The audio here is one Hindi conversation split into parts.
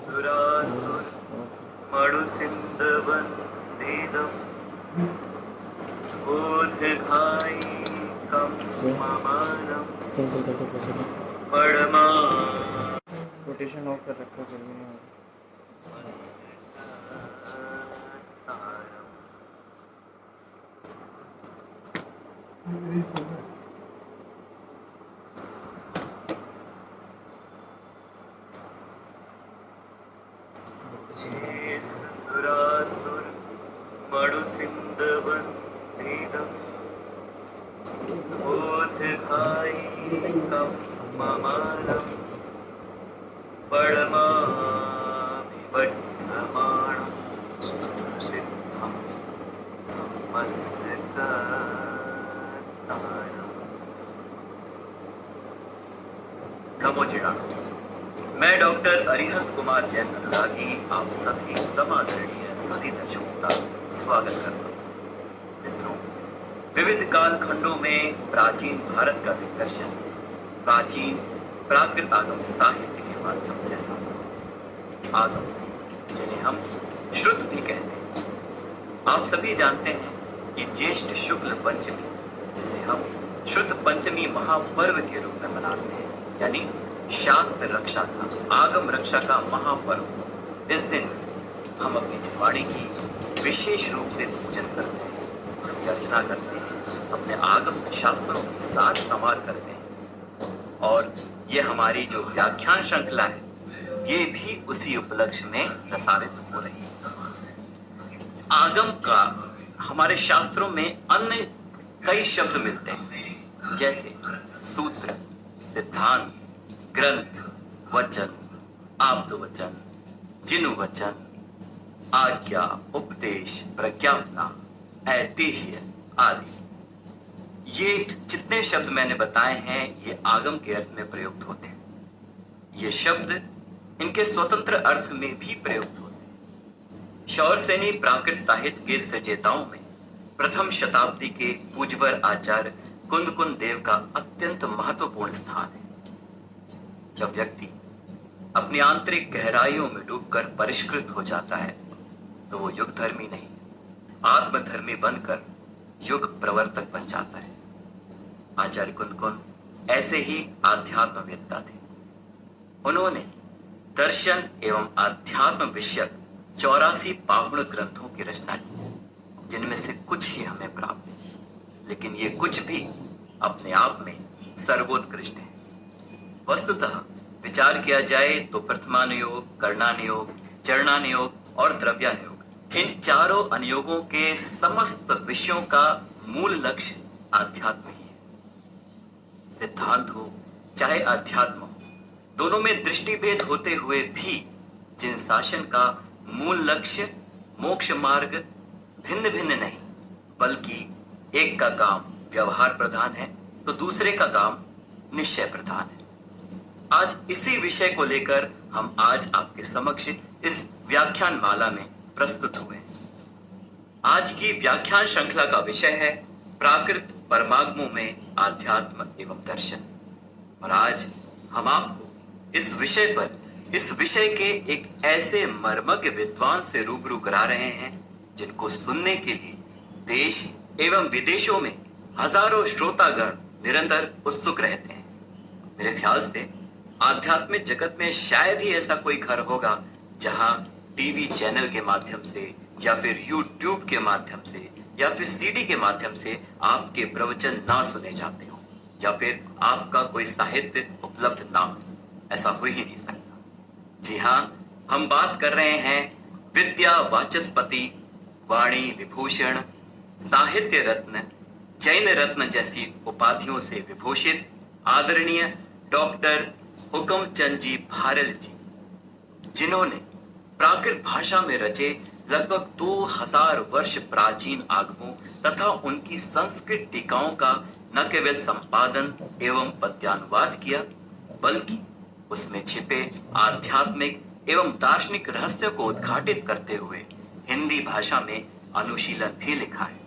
सुरासुर मणुसिंधवन्दिदं बोधघायिकं ममानं परमा रोटेशन ऑफ कर रखा जल्दी नहीं हो रहा। सुरासुर मणुसिंधवन्दिदं बोधघायिकं ममानं परमाभिवड्ढमाणं सिद्धं धम्मस्य कर्तारम्। नमो जिगाणु। मैं डॉक्टर अरिहंत कुमार जैन अनुरागी आप सभी समादरणीय सभी दर्शकों का स्वागत करता हूँ। मित्रों, विविध कालखंडों में प्राचीन भारत का दिग्दर्शन प्राचीन प्राकृत आगम साहित्य के माध्यम से संभव। आगम जिन्हें हम श्रुत भी कहते हैं। आप सभी जानते हैं कि ज्येष्ठ शुक्ल पंचमी, जिसे हम श्रुत पंचमी महापर्व के रूप में मनाते हैं, यानी शास्त्र रक्षा का, आगम रक्षा का महापर्व, इस दिन हम अपनी जिह्वाणी की विशेष रूप से पूजन करते हैं, उसकी अर्चना करते हैं, अपने आगम शास्त्रों की साथ संवार करते हैं। और ये हमारी जो व्याख्यान श्रृंखला है, ये भी उसी उपलक्ष्य में प्रसारित हो रही है। आगम का हमारे शास्त्रों में अन्य कई शब्द मिलते हैं, जैसे सूत्र, सिद्धांत, ग्रंथ, वचन, आप्त वचन, जिनु वचन, आज्ञा, उपदेश, प्रज्ञापना, ऐतिह्य आदि। ये जितने शब्द मैंने बताए हैं, ये आगम के अर्थ में प्रयुक्त होते हैं। ये शब्द इनके स्वतंत्र अर्थ में भी प्रयुक्त होते हैं। शौरसेनी प्राकृत साहित्य के सृजेताओं में प्रथम शताब्दी के पूज्यवर आचार्य कुंद देव का अत्यंत महत्वपूर्ण स्थान है। जब व्यक्ति अपनी आंतरिक गहराइयों में डूबकर परिष्कृत हो जाता है, तो वो युग धर्मी नहीं, आत्मधर्मी बनकर युग प्रवर्तक बन जाता है। आचार्य कुंद ऐसे ही आध्यात्मवेत्ता थे। उन्होंने दर्शन एवं अध्यात्म विषयक 84 पावन ग्रंथों की रचना की, जिनमें से कुछ ही हमें प्राप्त है, लेकिन ये कुछ भी अपने आप में सर्वोत्कृष्ट है। वस्तुतः विचार किया जाए तो प्रथमानुयोग, कर्णानुयोग, चरणानुयोग और द्रव्यानुयोग, इन चारों अनुयोगों के समस्त विषयों का मूल लक्ष्य आध्यात्म ही है। सिद्धांत हो चाहे अध्यात्म हो, दोनों में दृष्टिभेद होते हुए भी जिन शासन का मूल लक्ष्य मोक्ष मार्ग भिन्न भिन्न नहीं, बल्कि एक का काम व्यवहार प्रधान है तो दूसरे का काम निश्चय प्रधान है। आज इसी विषय को लेकर हम आज आपके समक्ष इस व्याख्यान माला में प्रस्तुत हुए हैं। आज की व्याख्यान श्रृंखला का विषय है प्राकृत परमागमों में आध्यात्म एवं दर्शन। और आज हम आपको इस विषय के एक ऐसे मर्मज्ञ विद्वान से रूबरू करा रहे हैं, जिनको सुनने के लिए देश एवं विदेशों में हजारों श्रोतागण निरंतर उत्सुक रहते हैं। मेरे ख्याल से आध्यात्मिक जगत में शायद ही ऐसा कोई घर होगा जहां टीवी चैनल के माध्यम से या फिर यूट्यूब के माध्यम से या फिर सीडी के माध्यम से आपके प्रवचन ना सुने जाते हो, या फिर आपका कोई साहित्य उपलब्ध ना हो। ऐसा हो ही नहीं सकता। जी हाँ, हम बात कर रहे हैं विद्या वाचस्पति, वाणी विभूषण, साहित्य रत्न, जैन रत्न जैसी उपाधियों से विभूषित आदरणीय डॉक्टर हुकमचंद जी भारल जी, जिन्होंने प्राकृत भाषा में रचे लगभग 2000 वर्ष प्राचीन आगमों तथा उनकी संस्कृत टीकाओं का न केवल संपादन एवं पद्यानुवाद किया, बल्कि उसमें छिपे आध्यात्मिक एवं दार्शनिक रहस्य को उद्घाटित करते हुए हिंदी भाषा में अनुशीलन भी लिखा है।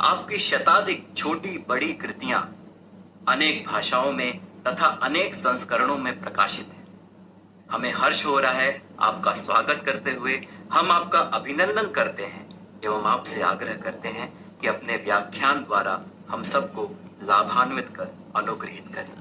आपकी शताधिक छोटी बड़ी कृतियां अनेक भाषाओं में तथा अनेक संस्करणों में प्रकाशित है। हमें हर्ष हो रहा है आपका स्वागत करते हुए हम आपका अभिनंदन करते हैं एवं आपसे आग्रह करते हैं कि अपने व्याख्यान द्वारा हम सबको लाभान्वित कर अनुग्रहित करें।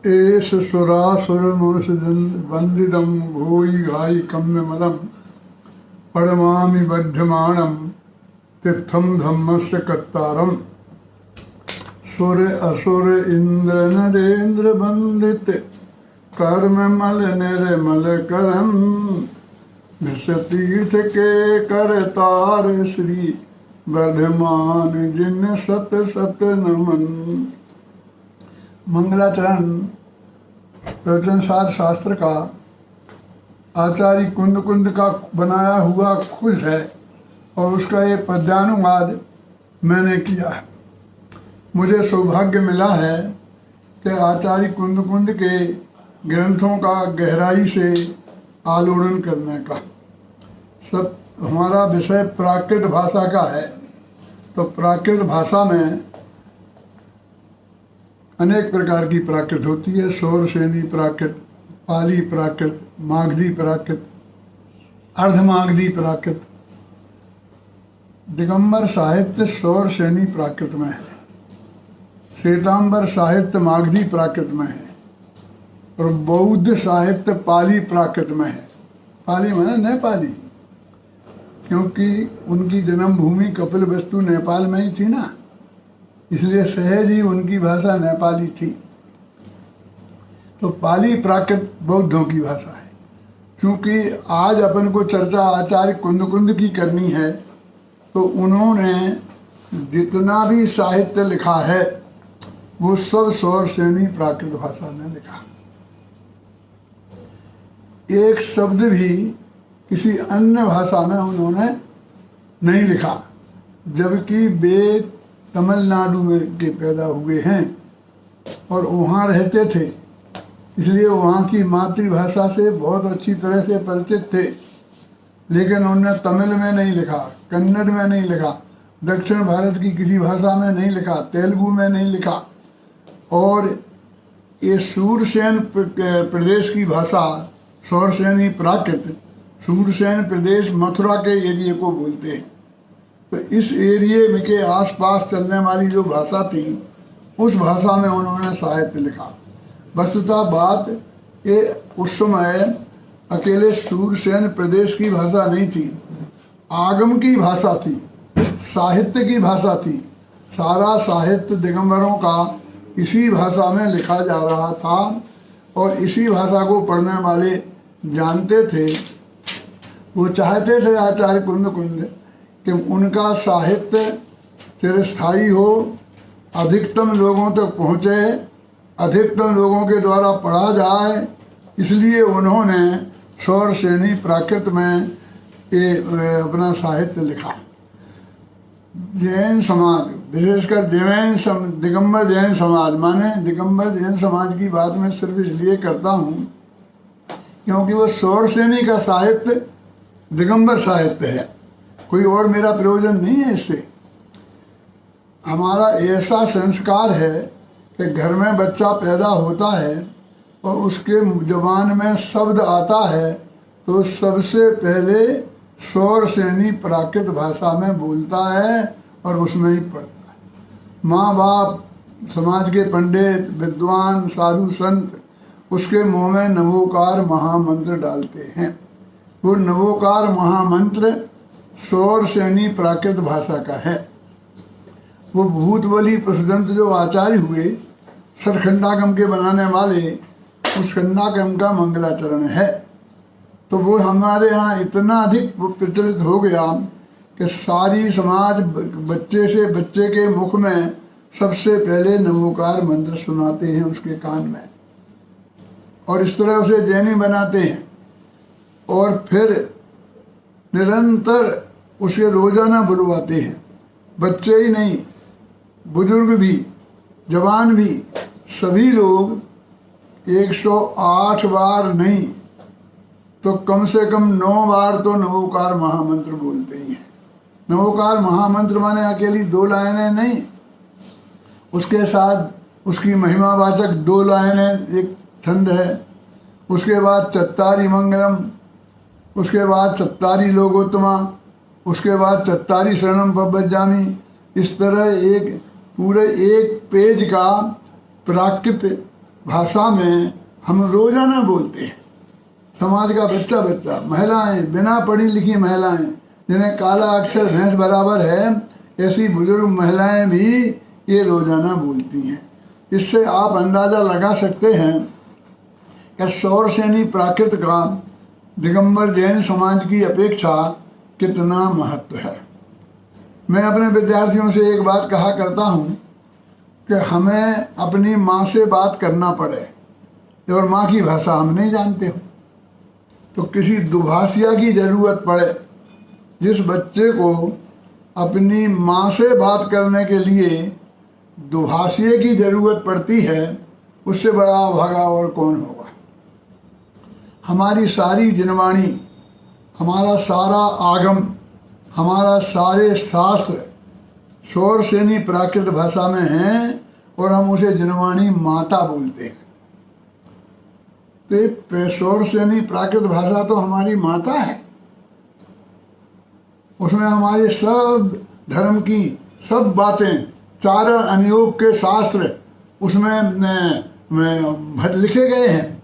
एष सुरासुर वंदिदं भूयि घायि कम्यमलं पडमामि बध्यमाणं तीर्थं धम्मस्य कत्तारम् सुर असुर इंद्र नरेंद्र वंदित कर्म मल निर्मल करम तीर्थ के करतार श्री वर्धमान जिन सत सत नमन। मंगलाचरण प्रवचन सार शास्त्र का आचार्य कुंद कुंद का बनाया हुआ खुश है और उसका ये पद्यानुवाद मैंने किया है। मुझे सौभाग्य मिला है कि आचार्य कुंद कुंद के ग्रंथों का गहराई से आलोड़न करने का। सब हमारा विषय प्राकृत भाषा का है, तो प्राकृत भाषा में अनेक प्रकार की प्राकृत होती है। शौरसेनी प्राकृत, पाली प्राकृत, मागधी प्राकृत, अर्धमागधी प्राकृत। दिगंबर साहित्य शौरसेनी प्राकृत में है, श्वेतांबर साहित्य मागधी प्राकृत में है और बौद्ध साहित्य पाली प्राकृत में है। पाली माने नेपाली, क्योंकि उनकी जन्मभूमि कपिलवस्तु नेपाल में ही थी ना, इसलिए सहज ही उनकी भाषा नेपाली थी। तो पाली प्राकृत बौद्धों की भाषा है। क्योंकि आज अपन को चर्चा आचार्य कुंद कुंद की करनी है, तो उन्होंने जितना भी साहित्य लिखा है वो सब शौरसेनी प्राकृत भाषा में लिखा। एक शब्द भी किसी अन्य भाषा में उन्होंने नहीं लिखा, जबकि वे तमिलनाडु में के पैदा हुए हैं और वहाँ रहते थे, इसलिए वहाँ की मातृभाषा से बहुत अच्छी तरह से परिचित थे। लेकिन उन्होंने तमिल में नहीं लिखा, कन्नड़ में नहीं लिखा, दक्षिण भारत की किसी भाषा में नहीं लिखा, तेलुगु में नहीं लिखा। और ये सूरसेन प्रदेश की भाषा शौरसेनी प्राकृत, सूरसेन प्रदेश मथुरा के एरिए को बोलते हैं। तो इस एरिए में के आसपास चलने वाली जो भाषा थी, उस भाषा में उन्होंने साहित्य लिखा। वस्तुतः बात ये उस समय अकेले सूरसेन प्रदेश की भाषा नहीं थी, आगम की भाषा थी, साहित्य की भाषा थी। सारा साहित्य दिगंबरों का इसी भाषा में लिखा जा रहा था और इसी भाषा को पढ़ने वाले जानते थे। वो चाहते थे आचार्य कुंद कुंद कि उनका साहित्य चिरस्थायी हो, अधिकतम लोगों तक पहुँचे, अधिकतम लोगों के द्वारा पढ़ा जाए। इसलिए उन्होंने शौरसेनी प्राकृत में ये अपना साहित्य लिखा। जैन समाज, विशेषकर दिगंबर जैन समाज, माने दिगंबर जैन समाज की बात मैं सिर्फ इसलिए करता हूँ क्योंकि वो शौरसेनी का साहित्य दिगंबर साहित्य है, कोई और मेरा प्रयोजन नहीं है इससे। हमारा ऐसा संस्कार है कि घर में बच्चा पैदा होता है और उसके जुबान में शब्द आता है तो सबसे पहले शौरसेनी प्राकृत भाषा में बोलता है और उसमें ही पढ़ता है। माँ बाप, समाज के पंडित, विद्वान, साधु संत उसके मुंह में नवोकार महामंत्र डालते हैं। वो नवोकार महामंत्र शौरसेनी प्राकृत भाषा का है। वो भूत बलि प्रसिद्ध जो आचार्य हुए सरखंडागम के बनाने वाले, उस खंडागम का मंगलाचरण है। तो वो हमारे यहाँ इतना अधिक प्रचलित हो गया कि सारी समाज बच्चे से बच्चे के मुख में सबसे पहले नमोकार मंत्र सुनाते हैं उसके कान में। और इस तरह उसे जैनी बनाते हैं और फिर निरंतर उसे रोजाना बुलवाते हैं। बच्चे ही नहीं, बुजुर्ग भी, जवान भी, सभी लोग 108 बार नहीं तो कम से कम 9 बार तो नमोकार महामंत्र बोलते ही हैं। नमोकार महामंत्र माने अकेली 2 लाइनें नहीं, उसके साथ उसकी महिमावाचक 2 लाइनें, एक छंद है, उसके बाद चत्तारी मंगलम, उसके बाद चत्तारी लोकोत्तमा, उसके बाद चत्तारी शरणम पवज्जामि। इस तरह एक पूरे 1 पेज का प्राकृत भाषा में हम रोजाना बोलते हैं। समाज का बच्चा बच्चा, महिलाएं, बिना पढ़ी लिखी महिलाएं जिन्हें काला अक्षर भैंस बराबर है, ऐसी बुजुर्ग महिलाएं भी ये रोजाना बोलती हैं। इससे आप अंदाज़ा लगा सकते हैं कि सौरसेनी प्राकृत का दिगंबर जैन समाज की अपेक्षा कितना महत्व है। मैं अपने विद्यार्थियों से एक बात कहा करता हूँ कि हमें अपनी माँ से बात करना पड़े और माँ की भाषा हम नहीं जानते हो तो किसी दुभाषिया की ज़रूरत पड़े। जिस बच्चे को अपनी माँ से बात करने के लिए दुभाषिये की ज़रूरत पड़ती है, उससे बड़ा भागा और कौन होगा। हमारी सारी जिनवाणी, हमारा सारा आगम, हमारा सारे शास्त्र सौरसेनी प्राकृत भाषा में हैं और हम उसे जिनवाणी माता बोलते हैं। तो सौरसेनी प्राकृत भाषा तो हमारी माता है। उसमें हमारे सब धर्म की सब बातें, 4 अनुयोग के शास्त्र उसमें लिखे गए हैं।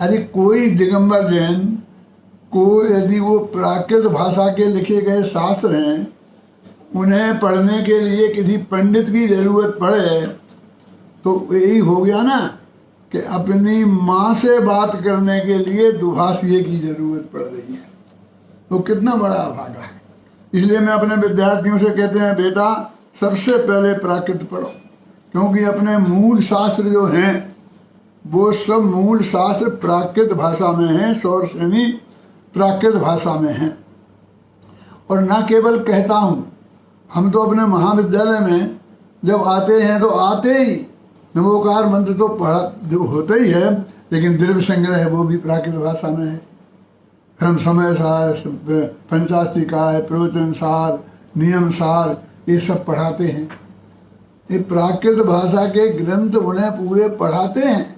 अरे कोई दिगंबर जैन को यदि वो प्राकृत भाषा के लिखे गए शास्त्र हैं, उन्हें पढ़ने के लिए किसी पंडित की ज़रूरत पड़े तो यही हो गया ना कि अपनी माँ से बात करने के लिए दुभाषिये की ज़रूरत पड़ रही है। तो कितना बड़ा अभागा है। इसलिए मैं अपने विद्यार्थियों से कहते हैं, बेटा सबसे पहले प्राकृत पढ़ो, क्योंकि अपने मूल शास्त्र जो हैं वो सब मूल शास्त्र प्राकृत भाषा में हैं, सौरसेनी प्राकृत भाषा में हैं। और ना केवल कहता हूँ, हम तो अपने महाविद्यालय में जब आते हैं तो आते ही नमोकार मंत्र तो पढ़ा जो होता ही है, लेकिन द्रव्य संग्रह है वो भी प्राकृत भाषा में है। फिर हम समय सार, पंचास्तिकाय, प्रवचन सार, नियम सार ये सब पढ़ाते हैं। ये प्राकृत भाषा के ग्रंथ उन्हें पूरे पढ़ाते हैं,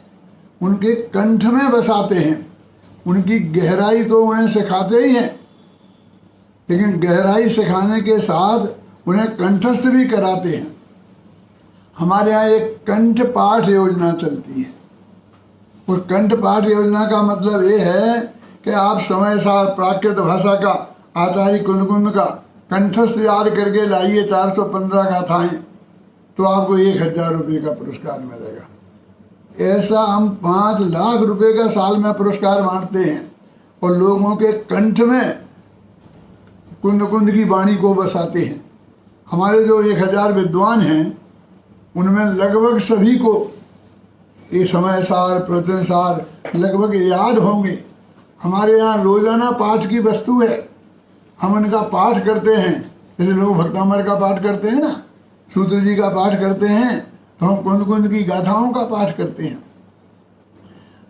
उनके कंठ में बसाते हैं, उनकी गहराई तो उन्हें सिखाते ही हैं, लेकिन गहराई सिखाने के साथ उन्हें कंठस्थ भी कराते हैं। हमारे यहाँ एक कंठ पाठ योजना चलती है। उस कंठ पाठ योजना का मतलब ये है कि आप समय सार प्राकृत भाषा का आचार्य कुंद का कंठस्थ याद करके लाइए 415 गाथाएं, तो आपको 1000 रुपये का पुरस्कार मिलेगा। ऐसा हम 5 लाख रुपए का साल में पुरस्कार बांटते हैं और लोगों के कंठ में कुंद की वाणी को बसाते हैं। हमारे जो 1000 विद्वान हैं उनमें लगभग सभी को ये समय सार, प्रवचन सार लगभग याद होंगे। हमारे यहाँ रोजाना पाठ की वस्तु है, हम उनका पाठ करते हैं। जैसे लोग भक्तामर का पाठ करते हैं ना, सूत्र जी का पाठ करते हैं, तो हम कुंद की गाथाओं का पाठ करते हैं।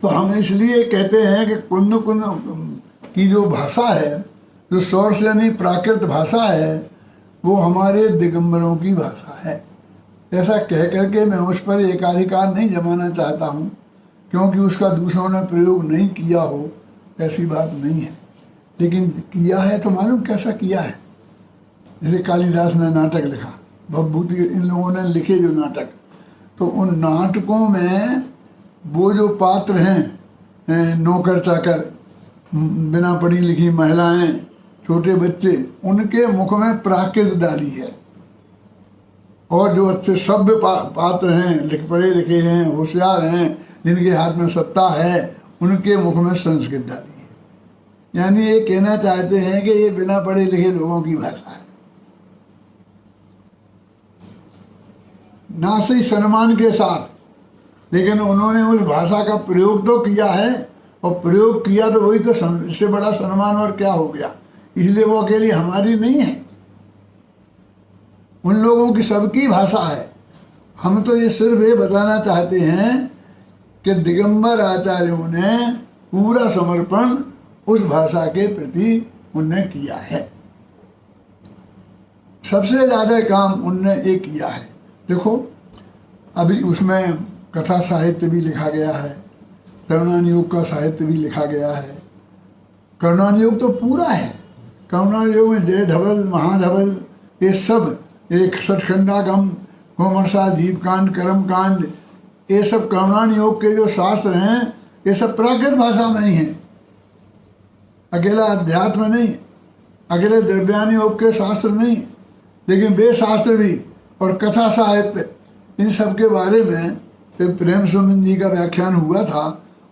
तो हम इसलिए कहते हैं कि कुंद की जो भाषा है, जो सौरसेनी प्राकृत भाषा है, वो हमारे दिगंबरों की भाषा है। ऐसा कह करके मैं उस पर एकाधिकार नहीं जमाना चाहता हूँ, क्योंकि उसका दूसरों ने प्रयोग नहीं किया हो ऐसी बात नहीं है, लेकिन किया है तो मालूम कैसा किया है। जैसे कालिदास ने नाटक लिखा, भवभूति इन लोगों ने लिखे जो नाटक, तो उन नाटकों में वो जो पात्र हैं, नौकर चाकर, बिना पढ़ी लिखी महिलाएं, छोटे बच्चे, उनके मुख में प्राकृत डाली है। और जो अच्छे सभ्य पात्र हैं, पढ़े लिखे हैं, होशियार हैं, जिनके हाथ में सत्ता है, उनके मुख में संस्कृत डाली है। यानी ये कहना चाहते हैं कि ये बिना पढ़े लिखे लोगों की भाषा है। नासी सम्मान के साथ लेकिन उन्होंने उस भाषा का प्रयोग तो किया है, और प्रयोग किया तो वही तो इससे बड़ा सम्मान और क्या हो गया। इसलिए वो अकेली हमारी नहीं है, उन लोगों की सबकी भाषा है। हम तो ये सिर्फ ये बताना चाहते हैं कि दिगंबर आचार्यों ने पूरा समर्पण उस भाषा के प्रति उनने किया है। सबसे ज़्यादा काम उनने ये किया है। देखो अभी उसमें कथा साहित्य भी लिखा गया है, करुणान योग का साहित्य भी लिखा गया है। करुणान योग तो पूरा है। करुणान योग में जय धवल, महाधवल, ये सब एक सठखंडागम, कोमरसा, जीवकांड, कर्मकांड, ये सब करुणान योग के जो शास्त्र हैं ये सब प्राकृत भाषा में ही हैं। अकेला अध्यात्म नहीं, अकेले द्रव्यान योग के शास्त्र नहीं, लेकिन वे शास्त्र भी और कथा साहित्य, इन सब के बारे में फिर प्रेम सुमन जी का व्याख्यान हुआ था।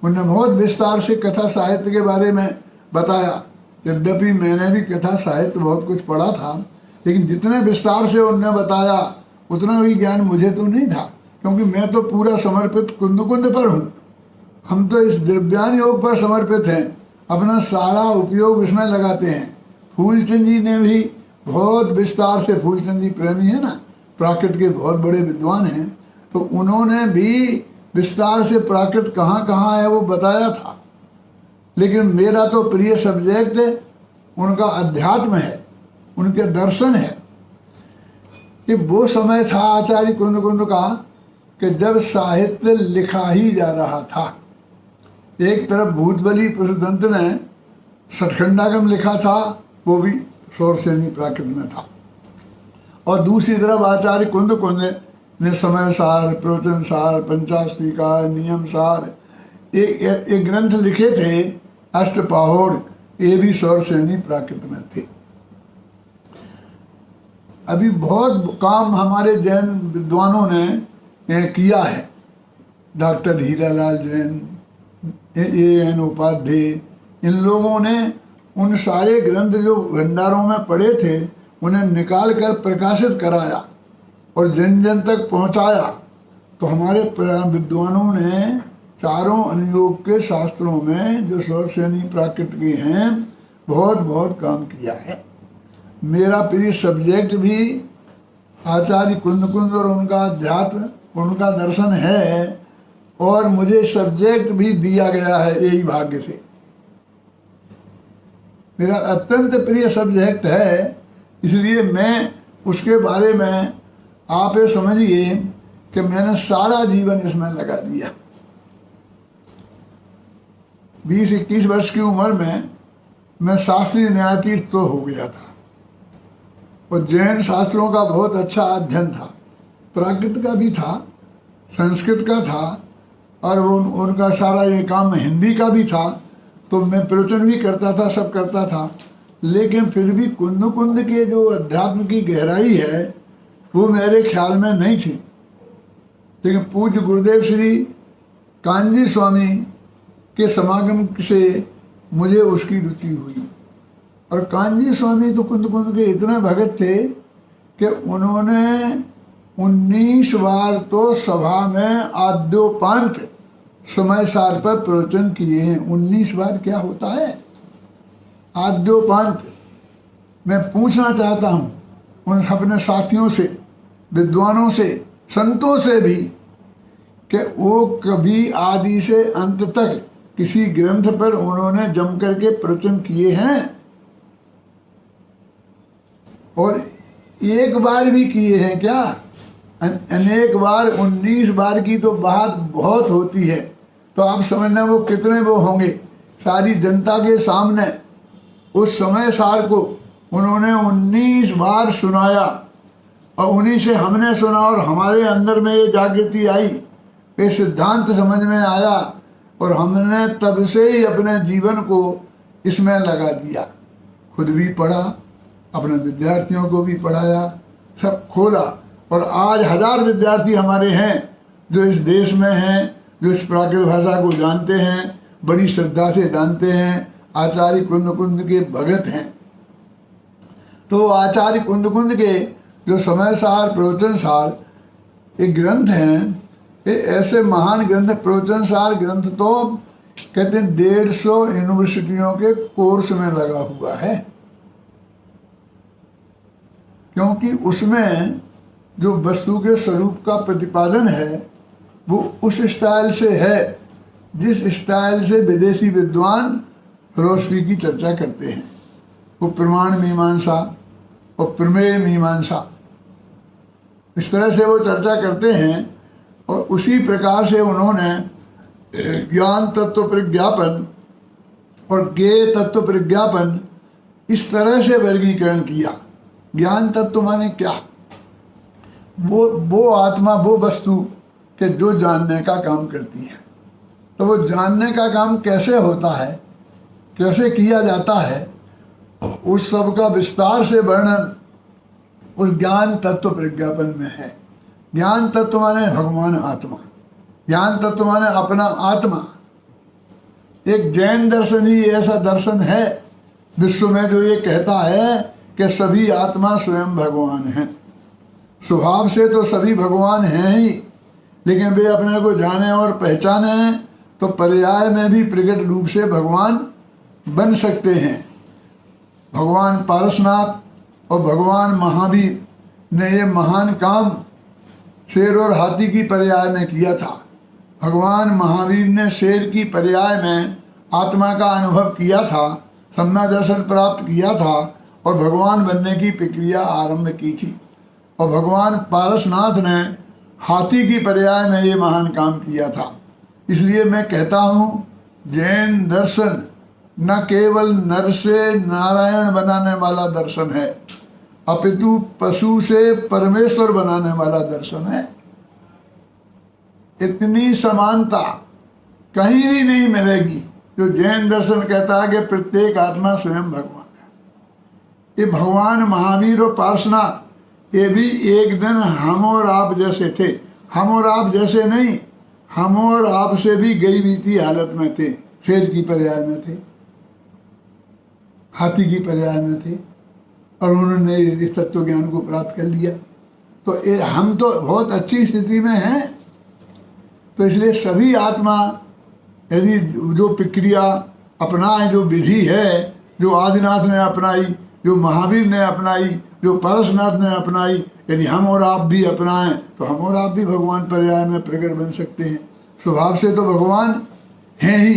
उन्होंने बहुत विस्तार से कथा साहित्य के बारे में बताया। यद्यपि मैंने भी कथा साहित्य बहुत कुछ पढ़ा था, लेकिन जितने विस्तार से उन्होंने बताया उतना भी ज्ञान मुझे तो नहीं था, क्योंकि मैं तो पूरा समर्पित कुंद पर हूँ। हम तो इस द्रव्यान योग पर समर्पित हैं, अपना सारा उपयोग इसमें लगाते हैं। फूलचंद जी ने भी बहुत विस्तार से, फूलचंद जी प्रेमी है ना, प्राकृत के बहुत बड़े विद्वान हैं, तो उन्होंने भी विस्तार से प्राकृत कहाँ कहाँ है वो बताया था। लेकिन मेरा तो प्रिय सब्जेक्ट उनका अध्यात्म है, उनके दर्शन है। कि वो समय था आचार्य कुंद का कि जब साहित्य लिखा ही जा रहा था। एक तरफ भूतबली पुरुषदंत ने सठखंडागम लिखा था, वो भी सौरसेनी प्राकृत में था, और दूसरी तरफ आचार्य कुंद ने समय सार, प्रवचन सार, पंचास्त्रिका, नियम सार, एक ग्रंथ लिखे थे, अष्टपाहोड़, ये भी सौरसेनी प्राकृत में थे। अभी बहुत काम हमारे जैन विद्वानों ने किया है। Doctor Hiralal Jain, A.N. उपाध्याय, इन लोगों ने उन सारे ग्रंथ जो भंडारों में पड़े थे उन्हें निकाल कर प्रकाशित कराया और जन जन तक पहुंचाया। तो हमारे विद्वानों ने चारों अनुयोग के शास्त्रों में जो सौरसेनी प्राकृत के हैं बहुत बहुत काम किया है। मेरा प्रिय सब्जेक्ट भी आचार्य कुंद और उनका अध्यात्म, उनका दर्शन है, और मुझे सब्जेक्ट भी दिया गया है यही भाग्य से। मेरा अत्यंत प्रिय सब्जेक्ट है, इसलिए मैं उसके बारे में आप ये समझिए कि मैंने सारा जीवन इसमें लगा दिया। 20-21 वर्ष की उम्र में मैं शास्त्रीय न्यायाधीश तो हो गया था, और जैन शास्त्रों का बहुत अच्छा अध्ययन था। प्राकृत का भी था, संस्कृत का था, और उनका सारा ये काम हिंदी का भी था। तो मैं प्रवचन भी करता था, सब करता था, लेकिन फिर भी कुंद के जो अध्यात्म की गहराई है वो मेरे ख्याल में नहीं थी। लेकिन पूज्य गुरुदेव श्री कांजी स्वामी के समागम से मुझे उसकी रुचि हुई। और कांजी स्वामी तो कुंद के इतने भगत थे कि उन्होंने 19 बार तो सभा में आद्योपांत समय सार पर प्रवचन किए हैं। 19 बार क्या होता है आद्योपांत? मैं पूछना चाहता हूँ उन अपने साथियों से, विद्वानों से, संतों से भी कि वो कभी आदि से अंत तक किसी ग्रंथ पर उन्होंने जम करके प्रवचन किए हैं? और एक बार भी किए हैं क्या? अनेक बार, 19 बार की तो बात बहुत होती है। तो आप समझना वो कितने वो होंगे। सारी जनता के सामने उस समय सार को उन्होंने 19 बार सुनाया, और उन्हीं से हमने सुना, और हमारे अंदर में ये जागृति आई, ये सिद्धांत समझ में आया, और हमने तब से ही अपने जीवन को इसमें लगा दिया। खुद भी पढ़ा, अपने विद्यार्थियों को भी पढ़ाया, सब खोला। और आज 1000 विद्यार्थी हमारे हैं जो इस देश में हैं, जो इस प्राकृत भाषा को जानते हैं, बड़ी श्रद्धा से जानते हैं, आचार्य कुंद के भगत हैं। तो आचार्य कुंद के जो समय सार, प्रवचन सार एक ग्रंथ हैं, ये ऐसे महान ग्रंथ, प्रवचनसार ग्रंथ तो कहते हैं 150 यूनिवर्सिटियों के कोर्स में लगा हुआ है, क्योंकि उसमें जो वस्तु के स्वरूप का प्रतिपादन है वो उस स्टाइल से है जिस स्टाइल से विदेशी विद्वान फिलॉसफी की चर्चा करते हैं। वो प्रमाण मीमांसा और प्रमेय मीमांसा, इस तरह से वो चर्चा करते हैं। और उसी प्रकार से उन्होंने ज्ञान तत्व प्रज्ञापन और ज्ञेय तत्व प्रज्ञापन इस तरह से वर्गीकरण किया। ज्ञान तत्व माने क्या? वो आत्मा, वो वस्तु के जो जानने का काम करती है। तो वो जानने का काम कैसे होता है, कैसे किया जाता है, उस सब का विस्तार से वर्णन उस ज्ञान तत्व प्रज्ञापन में है। ज्ञान तत्व माने भगवान आत्मा, ज्ञान तत्व माने अपना आत्मा। एक जैन दर्शन ही ऐसा दर्शन है विश्व में जो ये कहता है कि सभी आत्मा स्वयं भगवान हैं। स्वभाव से तो सभी भगवान हैं ही, लेकिन वे अपने को जाने और पहचाने तो पर्याय में भी प्रकट रूप से भगवान बन सकते हैं। भगवान पारसनाथ और भगवान महावीर ने ये महान काम शेर और हाथी की पर्याय में किया था। भगवान महावीर ने शेर की पर्याय में आत्मा का अनुभव किया था, सम्यक दर्शन प्राप्त किया था और भगवान बनने की प्रक्रिया आरंभ की थी। और भगवान पारसनाथ ने हाथी की पर्याय में ये महान काम किया था। इसलिए मैं कहता हूँ जैन दर्शन न केवल नर से नारायण बनाने वाला दर्शन है, अपितु पशु से परमेश्वर बनाने वाला दर्शन है। इतनी समानता कहीं भी नहीं मिलेगी जो जैन दर्शन कहता है कि प्रत्येक आत्मा स्वयं भगवान है। ये भगवान महावीर और पार्श्वनाथ ये भी एक दिन हम और आप जैसे थे। हम और आप जैसे नहीं, हम और आप से भी गई बीती हालत में थे। शेर की पर्याय में थे, हाथी की पर्याय में थे और उन्होंने इस तत्व ज्ञान को प्राप्त कर लिया। तो हम तो बहुत अच्छी स्थिति में हैं। तो इसलिए सभी आत्मा यदि जो प्रक्रिया अपनाए, जो विधि है, जो आदिनाथ ने अपनाई, जो महावीर ने अपनाई, जो पारसनाथ ने अपनाई, यदि हम और आप भी अपनाएं तो हम और आप भी भगवान पर्याय में प्रकट बन सकते हैं। स्वभाव से तो भगवान हैं ही।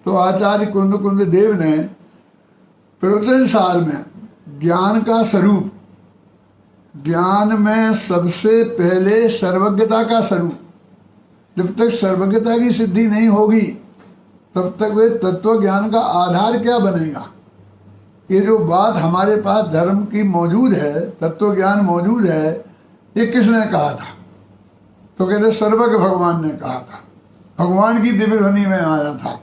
तो आचार्य कुंद देव ने प्रवचन सार में ज्ञान का स्वरूप, ज्ञान में सबसे पहले सर्वज्ञता का स्वरूप, जब तक सर्वज्ञता की सिद्धि नहीं होगी तब तक वे तत्व ज्ञान का आधार क्या बनेगा। ये जो बात हमारे पास धर्म की मौजूद है, तत्व ज्ञान मौजूद है, ये किसने कहा था? तो कहते सर्वज्ञ भगवान ने कहा था, भगवान की दिव्य ध्वनि में आया था।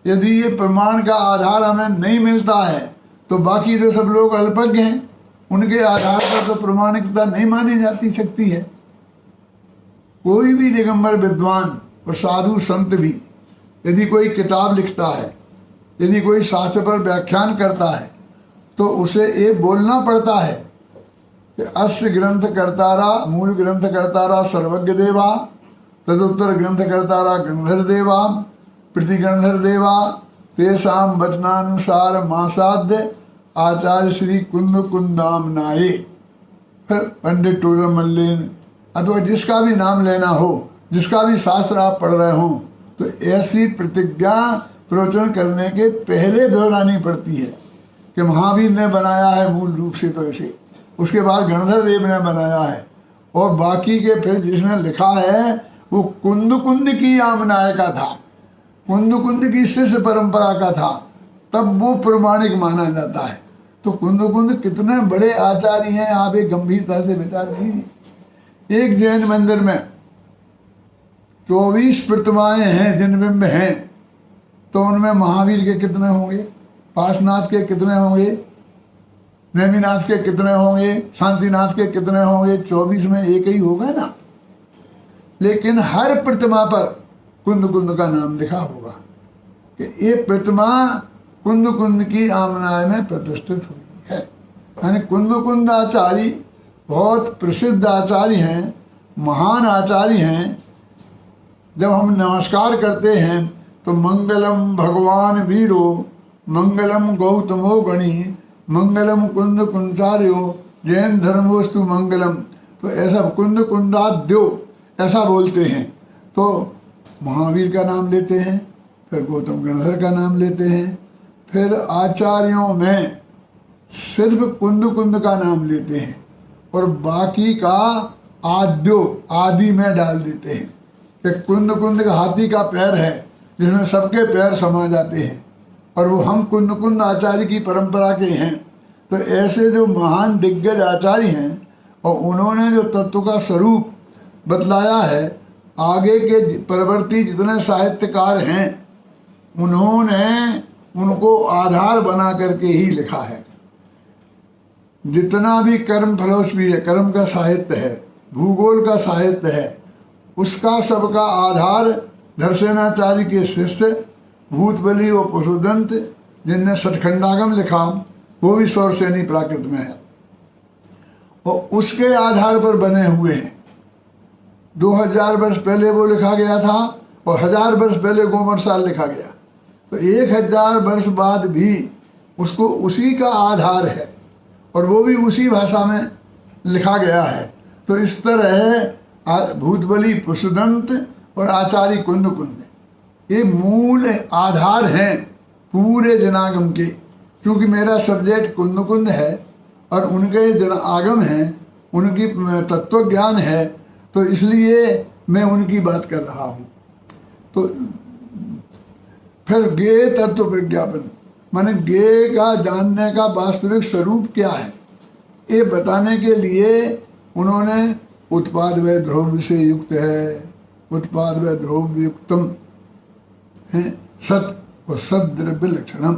यदि ये प्रमाण का आधार हमें नहीं मिलता है तो बाकी जो सब लोग अल्पज्ञ हैं, उनके आधार पर तो प्रमाणिकता नहीं मानी जाती सकती है। कोई भी दिगंबर विद्वान और साधु संत भी यदि कोई किताब लिखता है, यदि कोई शास्त्र पर व्याख्यान करता है, तो उसे ये बोलना पड़ता है कि अस्य ग्रंथ कर्तारा, मूल ग्रंथ कर्तारा सर्वज्ञ देवा, तदुत्तर ग्रंथ कर्तारा गंधर देवा, प्रतिगंधर देवा, तेषाम वचनानुसार मासाद्य आचार्य श्री कुंदाम नाये। फिर पंडित टूरम मल्लेन, अथवा जिसका भी नाम लेना हो, जिसका भी शास्त्र आप पढ़ रहे हो, तो ऐसी प्रतिज्ञा प्रवचन करने के पहले दोहरानी पड़ती है कि महावीर ने बनाया है मूल रूप से, तो ऐसे उसके बाद गणधर देव ने बनाया है, और बाकी के फिर जिसने लिखा है वो कुंद की आमनाय का था, कुंद की शिष्य परंपरा का था, तब वो प्रमाणिक माना जाता है। तो कुंद कितने बड़े आचार्य हैं, आप एक गंभीरता से विचार कीजिए। एक जैन मंदिर में 24 प्रतिमाएं हैं, जिनबिंब हैं, तो उनमें महावीर के कितने होंगे, पार्श्वनाथ के कितने होंगे, नेमिनाथ के कितने होंगे, शांतिनाथ के कितने होंगे? 24 में एक ही होगा ना। लेकिन हर प्रतिमा पर कुंद का नाम लिखा होगा कि ये प्रतिमा कुंद की आमनाय में प्रतिष्ठित हुई है। यानी कुंद आचार्य बहुत प्रसिद्ध आचार्य हैं, महान आचार्य हैं, जब हम नमस्कार करते हैं तो मंगलम भगवान वीरो, मंगलम गौतमो गणी, मंगलम कुंद कुंचार्यो, जैन धर्मोस्तु मंगलम, तो ऐसा कुंद कुंदाद्यो ऐसा बोलते हैं। तो महावीर का नाम लेते हैं, फिर गौतम गणधर का नाम लेते हैं, फिर आचार्यों में सिर्फ कुंद कुंद का नाम लेते हैं और बाकी का आद्यो आदि में डाल देते हैं कि कुंद कुंद का हाथी का पैर है जिसमें सबके पैर समा जाते हैं और वो हम कुंद कुंद आचार्य की परंपरा के हैं। तो ऐसे जो महान दिग्गज आचार्य हैं और उन्होंने जो तत्व का स्वरूप बतलाया है, आगे के परवर्ती जितने साहित्यकार हैं उन्होंने उनको आधार बना करके ही लिखा है। जितना भी कर्म फिलॉसफी है, कर्म का साहित्य है, भूगोल का साहित्य है, उसका सबका आधार धरसेनाचार्य के शिष्य भूतबली और पशुदंत जिनने सठखंडागम लिखा वो भी सौरसेनी प्राकृत में है और उसके आधार पर बने हुए हैं। 2000 वर्ष पहले वो लिखा गया था और 1000 वर्ष पहले गोमरसाल लिखा गया, तो 1000 वर्ष बाद भी उसको उसी का आधार है और वो भी उसी भाषा में लिखा गया है। तो इस तरह भूतबली पुष्पदंत और आचार्य कुंद कुंद ये मूल आधार हैं पूरे जनागम के। क्योंकि मेरा सब्जेक्ट कुंद कुंद है और उनके जनागम हैं, उनकी तत्व ज्ञान है, तो इसलिए मैं उनकी बात कर रहा हूँ। तो फिर गे तत्व विज्ञापन माने गे का जानने का वास्तविक स्वरूप क्या है, ये बताने के लिए उन्होंने उत्पाद व द्रव्य से युक्त है, उत्पाद व द्रव्य युक्तम है, सत और सत द्रव्य लक्षणम,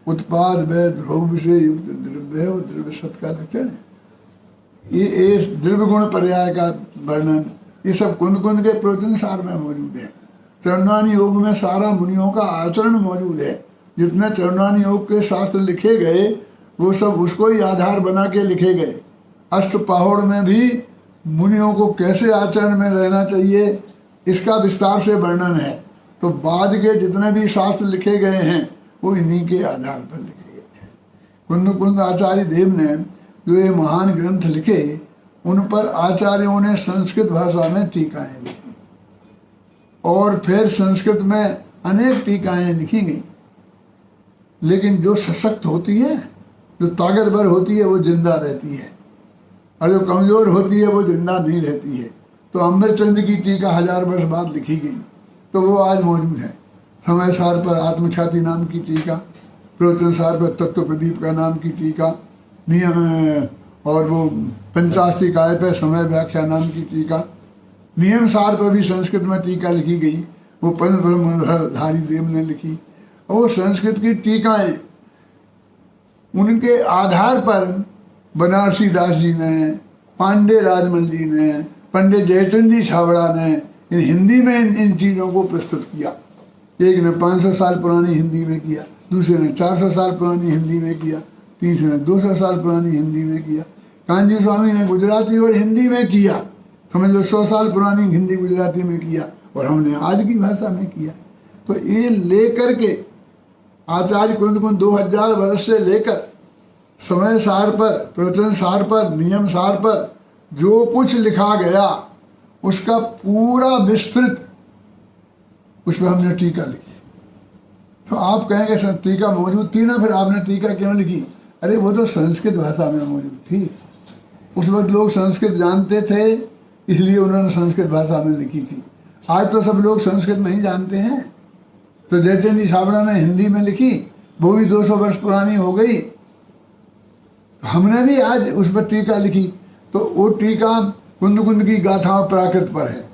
उत्पाद व द्रव्य से युक्त द्रव्य है और द्रव्य सत का लक्षण है। ये द्रव्य गुण पर्याय का वर्णन ये सब कुंद कुंद के प्रवचन सार में मौजूद है। चरणानी योग में सारा मुनियों का आचरण मौजूद है। जितने चरणानी योग के शास्त्र लिखे गए वो सब उसको ही आधार बना के लिखे गए। अष्टपाहुड़ में भी मुनियों को कैसे आचरण में रहना चाहिए इसका विस्तार से वर्णन है। तो बाद के जितने भी शास्त्र लिखे गए हैं वो इन्हीं के आधार पर लिखे गए हैं। कुंद कुंद आचार्य देव ने जो ये महान ग्रंथ लिखे उन पर आचार्यों ने संस्कृत भाषा में टीकाएं लिखी और फिर संस्कृत में अनेक टीकाएं लिखी गई। लेकिन जो सशक्त होती है, जो ताकतवर होती है वो जिंदा रहती है और जो कमजोर होती है वो जिंदा नहीं रहती है। तो अमृतचंद्र की टीका 1000 वर्ष बाद लिखी गई तो वो आज मौजूद है। समय सार पर आत्मख्याति नाम की टीका, प्रवचन सार पर तत्व प्रदीप का नाम की टीका, नियम और वो पंचास्ती काय पर समय व्याख्या नाम की टीका, नियम सार पर भी संस्कृत में टीका लिखी गई, वो पंच ब्रह्मधारी देव ने लिखी। और वो संस्कृत की टीकाएं उनके आधार पर बनारसी दास जी ने, पांडे राजमल जी ने, पंडित जयचंद जी छाबड़ा ने हिंदी में इन चीज़ों को प्रस्तुत किया। एक ने 500 साल पुरानी हिंदी में किया, दूसरे ने 400 साल पुरानी हिंदी में किया, तीसरे ने 200 साल पुरानी हिंदी में किया। कांजी स्वामी ने गुजराती और हिंदी में किया, समझ लो 100 साल पुरानी हिंदी गुजराती में किया और हमने आज की भाषा में किया। तो ये लेकर के आचार्य कुंद कुंद 2000 वर्ष से लेकर समय सार पर, प्रवचन सार पर, नियम सार पर जो कुछ लिखा गया उसका पूरा विस्तृत उस पर हमने टीका लिखी। तो आप कहेंगे सर टीका मौजूद थी ना, फिर आपने टीका क्यों लिखी? अरे वो तो संस्कृत भाषा में मौजूद थी। उस वक्त लोग संस्कृत जानते थे इसलिए उन्होंने संस्कृत भाषा में लिखी थी। आज तो सब लोग संस्कृत नहीं जानते हैं। तो जयचंद जी छाबड़ा ने हिंदी में लिखी, वो भी 200 वर्ष पुरानी हो गई। हमने भी आज उस पर टीका लिखी। तो वो टीका कुंद कुंद की गाथाओं प्राकृत पर है,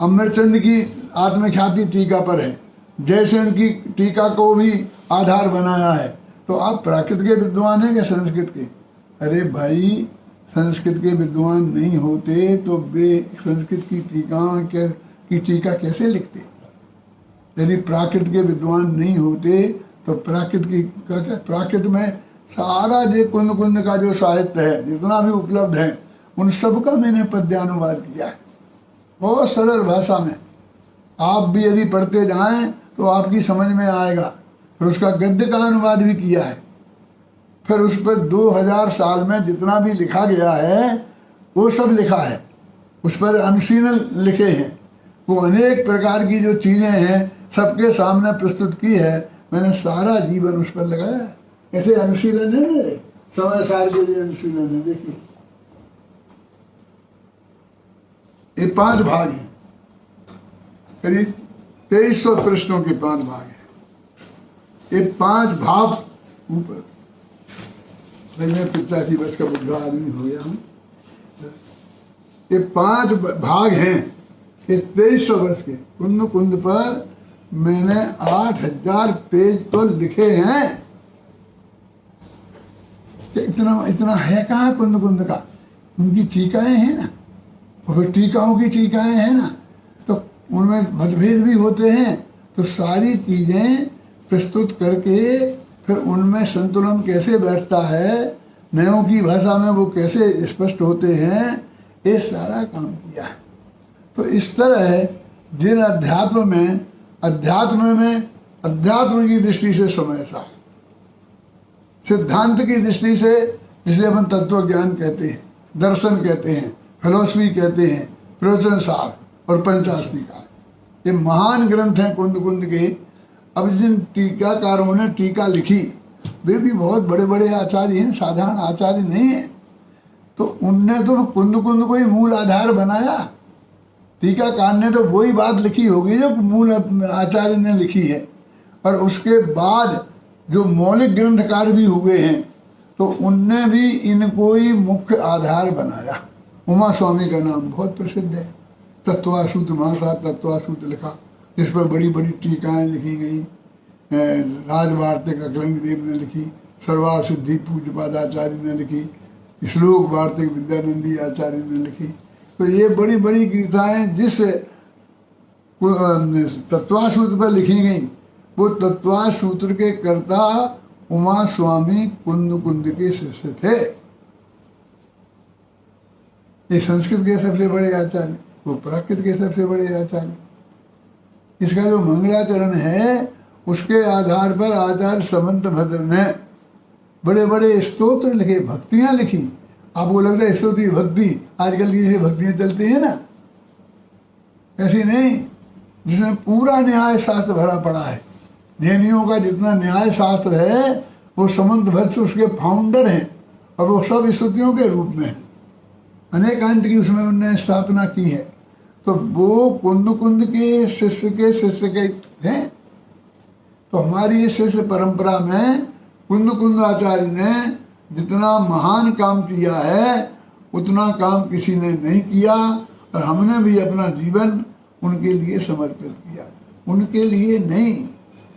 अमरचंद की आत्मख्याति टीका पर है, जयसेन की टीका को भी आधार बनाया है। तो आप प्राकृत के विद्वान हैं क्या संस्कृत के? अरे भाई संस्कृत के विद्वान नहीं होते तो वे संस्कृत की टीका कैसे लिखते? यदि प्राकृत के विद्वान नहीं होते तो प्राकृत में सारा जो कुंद कुंद का जो साहित्य है जितना भी उपलब्ध है उन सब का मैंने पद्यानुवाद किया है बहुत सरल भाषा में। आप भी यदि पढ़ते जाएं तो आपकी समझ में आएगा। फिर उसका गद्य का अनुवाद भी किया है। फिर उस पर 2000 साल में जितना भी लिखा गया है वो सब लिखा है। उस पर अनुशीलन लिखे हैं। वो अनेक प्रकार की जो चीज़ें हैं सबके सामने प्रस्तुत की है। मैंने सारा जीवन उस पर लगाया है। ऐसे अनुशीलन है मेरे, समय सार के लिए अनुशीलन है। देखिए ये 5 भाग हैं, करीब 2300 प्रश्नों के 5 भाग हैं। ये 5 भाव ऊपर, मैं 85 वर्ष का बुढ़ा आदमी हो गया हूँ। ये 5 भाग हैं, ये 2300 वर्ष के। कुंद कुंद पर मैंने 8000 पेज तो लिखे हैं। कि इतना है कहाँ कुंद कुंद का। उनकी टीकाएं हैं ना, और फिर टीकाओं की टीकाएं हैं ना, तो उनमें मतभेद भी होते हैं। तो सारी चीजें प्रस्तुत करके फिर उनमें संतुलन कैसे बैठता है, नयों की भाषा में वो कैसे स्पष्ट होते हैं, ये सारा काम किया है। तो इस तरह जिन अध्यात्म में अध्यात्म की दृष्टि से समय सार, सिद्धांत की दृष्टि से जिसे अपन तत्व ज्ञान कहते हैं, दर्शन कहते हैं, फिलोसफी कहते हैं, प्रवचन सार और पंचास्तिका, ये महान ग्रंथ हैं कुंद कुंद के। अब जिन टीकाकारों ने टीका लिखी वे भी बहुत बड़े बड़े आचार्य हैं, साधारण आचार्य नहीं है। तो उनने तो कुंद कुंद को ही मूल आधार बनाया। टीकाकार ने तो वही बात लिखी होगी जो मूल आचार्य ने लिखी है। और उसके बाद जो मौलिक ग्रंथकार भी हुए हैं तो उनने भी इनको ही मुख्य आधार बनाया। उमा स्वामी का नाम बहुत प्रसिद्ध है। तत्वासूत महासार तत्वासूत लिखा, जिस पर बड़ी बड़ी टीकाएँ लिखी गई। राजवार्तिक अकलंग देव ने लिखी, सर्वार सिद्धि पूज्यपादाचार्य ने लिखी, श्लोक वार्तिक विद्यानंदी आचार्य ने लिखी। तो ये बड़ी बड़ी गीताएं जिस तत्वासूत्र पर लिखी गई, वो तत्वासूत्र के कर्ता उमा स्वामी कुंद कुंद के शिष्य थे। ये संस्कृत के सबसे बड़े आचार्य, वो प्राकृत के सबसे बड़े आचार्य। इसका जो मंगलाचरण है उसके आधार पर आचार्य समंत भद्र ने बड़े बड़े स्तोत्र लिखे, भक्तियां लिखी। आपको लगता है स्तोत्र भक्ति आजकल की जैसे भक्तियां चलती है ना, ऐसी नहीं, जिसमें पूरा न्याय शास्त्र भरा पड़ा है। जैनियों का जितना न्याय शास्त्र है वो समंत भद्र उसके फाउंडर हैं, और वो सब स्तुतियों के रूप में है। अनेकांत की उसमें उन्होंने स्थापना की है। तो वो कुंद कुंद के शिष्य के हैं। तो हमारी ये शिष्य परंपरा में कुंद कुंद आचार्य ने जितना महान काम किया है उतना काम किसी ने नहीं किया, और हमने भी अपना जीवन उनके लिए समर्पित किया। उनके लिए नहीं,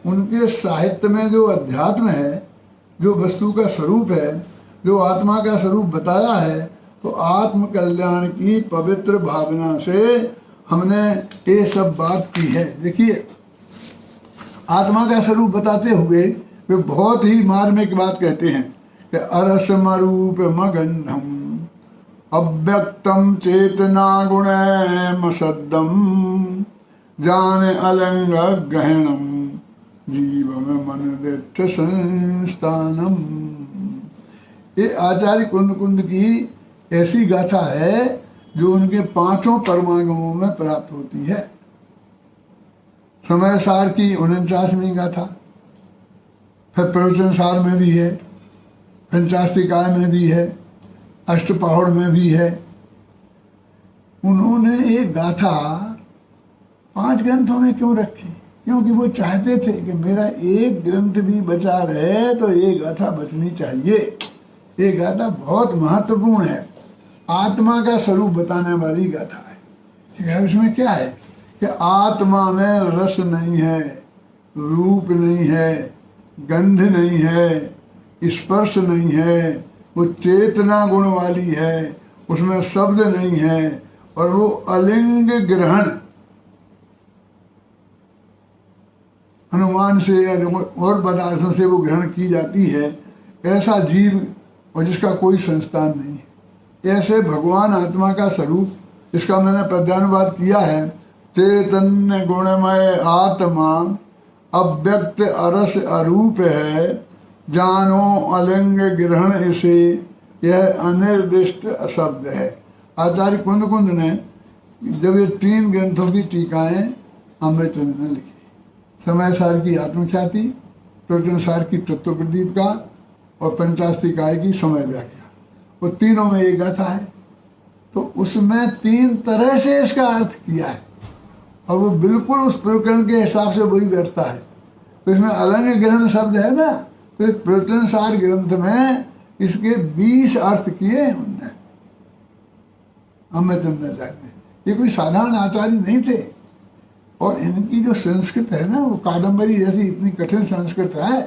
उनके साहित्य में जो अध्यात्म है, जो वस्तु का स्वरूप है, जो आत्मा का स्वरूप बताया है, तो आत्म कल्याण की पवित्र भावना से हमने ये सब बात की है। देखिए आत्मा का स्वरूप बताते हुए वे बहुत ही मार्मिक बात कहते हैं कि अरसमरूप मगंधम अव्यक्तम चेतना गुणैम सद्दम जाने अलंग गहनम जीव में मन दिट्ठ संस्थानम। ये आचार्य कुंद कुंद की ऐसी गाथा है जो उनके 5 परमागमों में प्राप्त होती है। समय सार की 49वीं गाथा, फिर प्रवचन सार में भी है, पंचास्तिकाय में भी है, अष्टपहड़ में भी है। उन्होंने एक गाथा 5 ग्रंथों में क्यों रखी? क्योंकि वो चाहते थे कि मेरा एक ग्रंथ भी बचा रहे तो ये गाथा बचनी चाहिए। ये गाथा बहुत महत्वपूर्ण है, आत्मा का स्वरूप बताने वाली गाथा है। ठीक है, इसमें क्या है कि आत्मा में रस नहीं है, रूप नहीं है, गंध नहीं है, स्पर्श नहीं है, वो चेतना गुण वाली है, उसमें शब्द नहीं है, और वो अलिंग ग्रहण अनुमान से और पदार्थों से वो ग्रहण की जाती है। ऐसा जीव और जिसका कोई संस्थान नहीं है, ऐसे भगवान आत्मा का स्वरूप, इसका मैंने पद्यानुवाद किया है। चैतन्य गुणमय आत्मा अव्यक्त अरस अरूप है, जानो अलिंग ग्रहण इसे, यह अनिर्दिष्ट शब्द है। आचार्य कुंद कुंद ने जब ये 3 ग्रंथों की टीकाएं अमृतचंद्र ने लिखी, समय सार की आत्मख्याति, प्रवचन सार की तत्व प्रदीप का और पंचास्तिकाय की समय व्याख्या, वो तीनों में एक गाथा है। तो उसमें 3 तरह से इसका अर्थ किया है और वो बिल्कुल उस प्रकरण के हिसाब से वही बैठता है। तो इसमें अलंग ग्रहण शब्द है ना, तो प्रवचन सार ग्रंथ में इसके 20 अर्थ किए हैं उनने, अमृतचंद्राचार्य ने। ये कोई साधारण आचार्य नहीं थे और इनकी जो संस्कृत है ना, वो कादम्बरी जैसी इतनी कठिन संस्कृत है,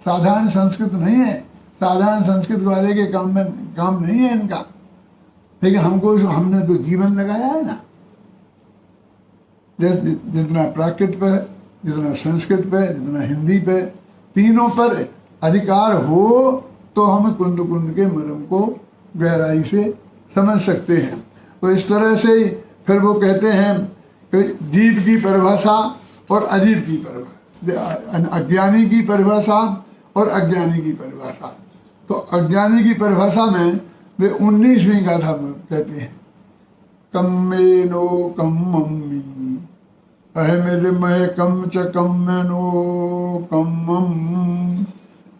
साधारण संस्कृत नहीं है। साधारण संस्कृत वाले के काम नहीं है इनका, लेकिन हमने तो जीवन लगाया है ना। जितना प्राकृत पे, जितना संस्कृत पे, जितना हिंदी पे, तीनों पर अधिकार हो तो हम कुंद कुंद के मर्म को गहराई से समझ सकते हैं। तो इस तरह से फिर वो कहते हैं कि जीव की परिभाषा और अजीव की परिभाषा, अज्ञानी की परिभाषा और अज्ञानी की परिभाषा। तो अज्ञानी की परिभाषा में वे 19वीं गाथा में कहते हैं, कम्मेनो कम्मम्मी अहमिर्मय कम च कम्मेनो कम्मम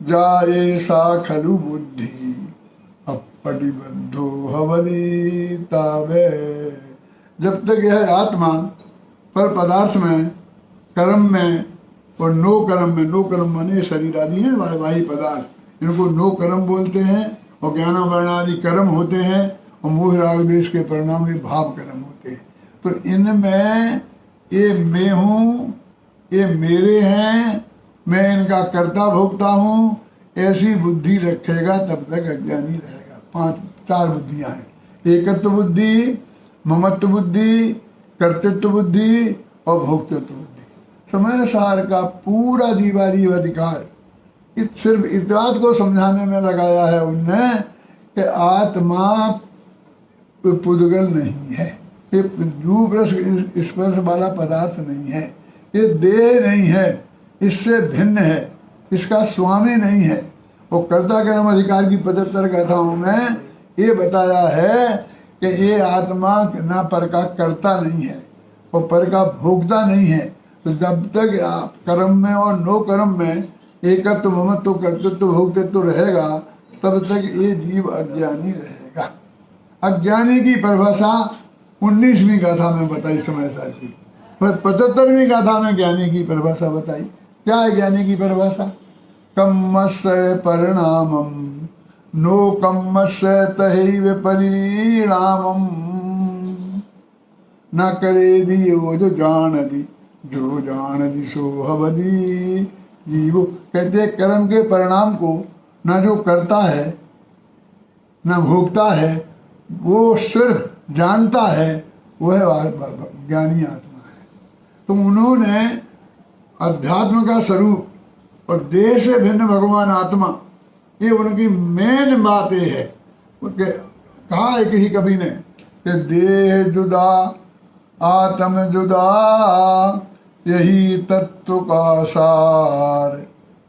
जाए सा खलु बुद्धि अपटिबद्धो हवली तावे। जब तक यह आत्मा पर पदार्थ में, कर्म में और नो कर्म में, नो कर्म माने शरीर आदि है वाही पदार्थ, इनको नो कर्म बोलते हैं और ज्ञानावरण आदि कर्म होते हैं और मोह राग द्वेष के परिणाम में भाव कर्म होते हैं। तो इनमें ये मैं हूँ, ये मेरे हैं, मैं इनका कर्ता भोगता हूँ, ऐसी बुद्धि रखेगा तब तक अज्ञानी रहेगा। 4 बुद्धियाँ हैं, एकत्व बुद्धि, ममत्व बुद्धि, कर्तृत्व बुद्धि और भोक्तृत्व बुद्धि। समय सार का पूरा जीवाजीव अधिकार सिर्फ इस बात को समझाने में लगाया है उनने कि आत्मा पुद्गल नहीं है, ये रूप रस स्पर्श वाला पदार्थ नहीं है, ये देह नहीं है, इससे भिन्न है, इसका स्वामी नहीं है। और कर्ता कर्म अधिकार की 75 गाथाओं में ये बताया है कि ये आत्मा ना पर का कर्ता नहीं है और पर का भोक्ता नहीं है। तो जब तक कर्म में और नो कर्म में एकत्व ममत्व कर्तृत्व भोक्तृत्व रहेगा तब तक ये जीव अज्ञानी रहेगा। अज्ञानी की परिभाषा 19वीं गाथा में बताई समय सार की, पर 75वीं गाथा में ज्ञानी की परिभाषा बताई। क्या है ज्ञानी की परिभाषा? कम्मस्य परिणामम नो कम्मस्य तहैव परिणामम न करेदि यो जो जानदि सो हवदि। जीवो कहते कर्म के परिणाम को न जो करता है न भोगता है, वो सिर्फ जानता है, वह ज्ञानी आत्मा है। तो उन्होंने अध्यात्म का स्वरूप और देह से भिन्न भगवान आत्मा, ये उनकी मेन बात ये है। कहा है किसी कवि ने कि देह जुदा आत्म जुदा यही तत्व का सार,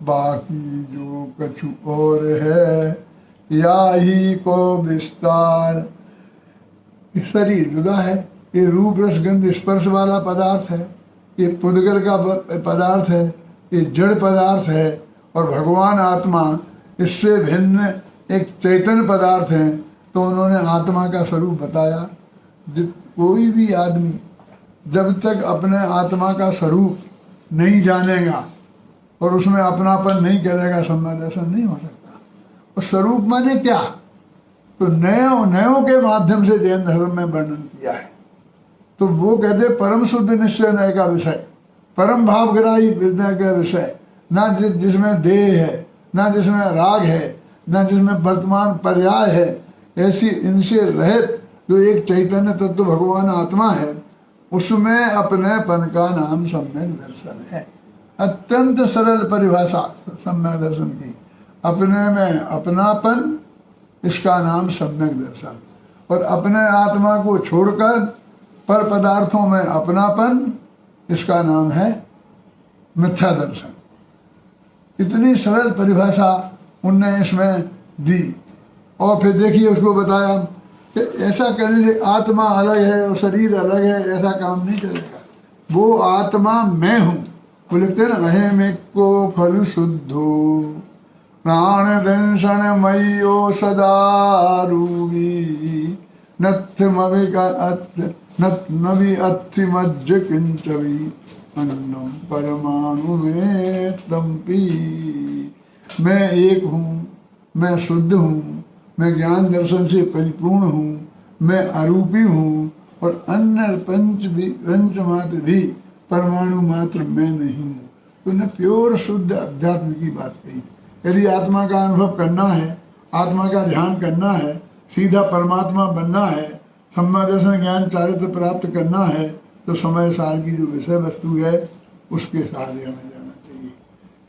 बाकी जो कछु और है या ही को विस्तार। शरीर जुदा है, ये रूप रस गंध स्पर्श वाला पदार्थ है, ये पुद्गल का पदार्थ है, ये जड़ पदार्थ है, और भगवान आत्मा इससे भिन्न एक चैतन्य पदार्थ है। तो उन्होंने आत्मा का स्वरूप बताया। कोई भी आदमी जब तक अपने आत्मा का स्वरूप नहीं जानेगा और उसमें अपनापन नहीं करेगा, सम्यक दर्शन नहीं हो सकता। और स्वरूप माने क्या? तो नयों के माध्यम से जैन धर्म में वर्णन किया है। तो वो कहते परम शुद्ध निश्चय नय का विषय, परम भावग्राही विद्या का विषय, ना जिसमें देह है, ना जिसमें राग है, ना जिसमें वर्तमान पर्याय है, ऐसी इनसे रहित जो एक चैतन्य तत्व भगवान आत्मा है, उसमें अपनेपन का नाम सम्यक दर्शन है। अत्यंत सरल परिभाषा सम्यक दर्शन की, अपने में अपनापन, इसका नाम सम्यक दर्शन। और अपने आत्मा को छोड़कर पर पदार्थों में अपनापन, इसका नाम है मिथ्या दर्शन। इतनी सरल परिभाषा उनने इसमें दी। और फिर देखिए उसको बताया कि ऐसा करने से आत्मा अलग है और शरीर अलग है, ऐसा काम नहीं चलेगा। वो आत्मा मैं हूँ, वो लिखते हैं ना, अहम एको फल शुद्धो प्राण दंशन मयो सदा रूपी नत्मवि अत्थि मज्ज किंचवी अन्नम परमाणु में तम्पी। मैं एक हूँ, मैं शुद्ध हूँ, मैं ज्ञान दर्शन से परिपूर्ण हूँ, मैं अरूपी हूँ और अन्य पंच मात्र भी परमाणु मात्र मैं नहीं हूँ। तो ने प्योर शुद्ध अध्यात्म की बात कही। यदि आत्मा का अनुभव करना है, आत्मा का ध्यान करना है, सीधा परमात्मा बनना है, सम्मा दर्शन ज्ञान चारित्र प्राप्त करना है, तो समय सार की जो विषय वस्तु है उसके सहारे हमें जाना चाहिए।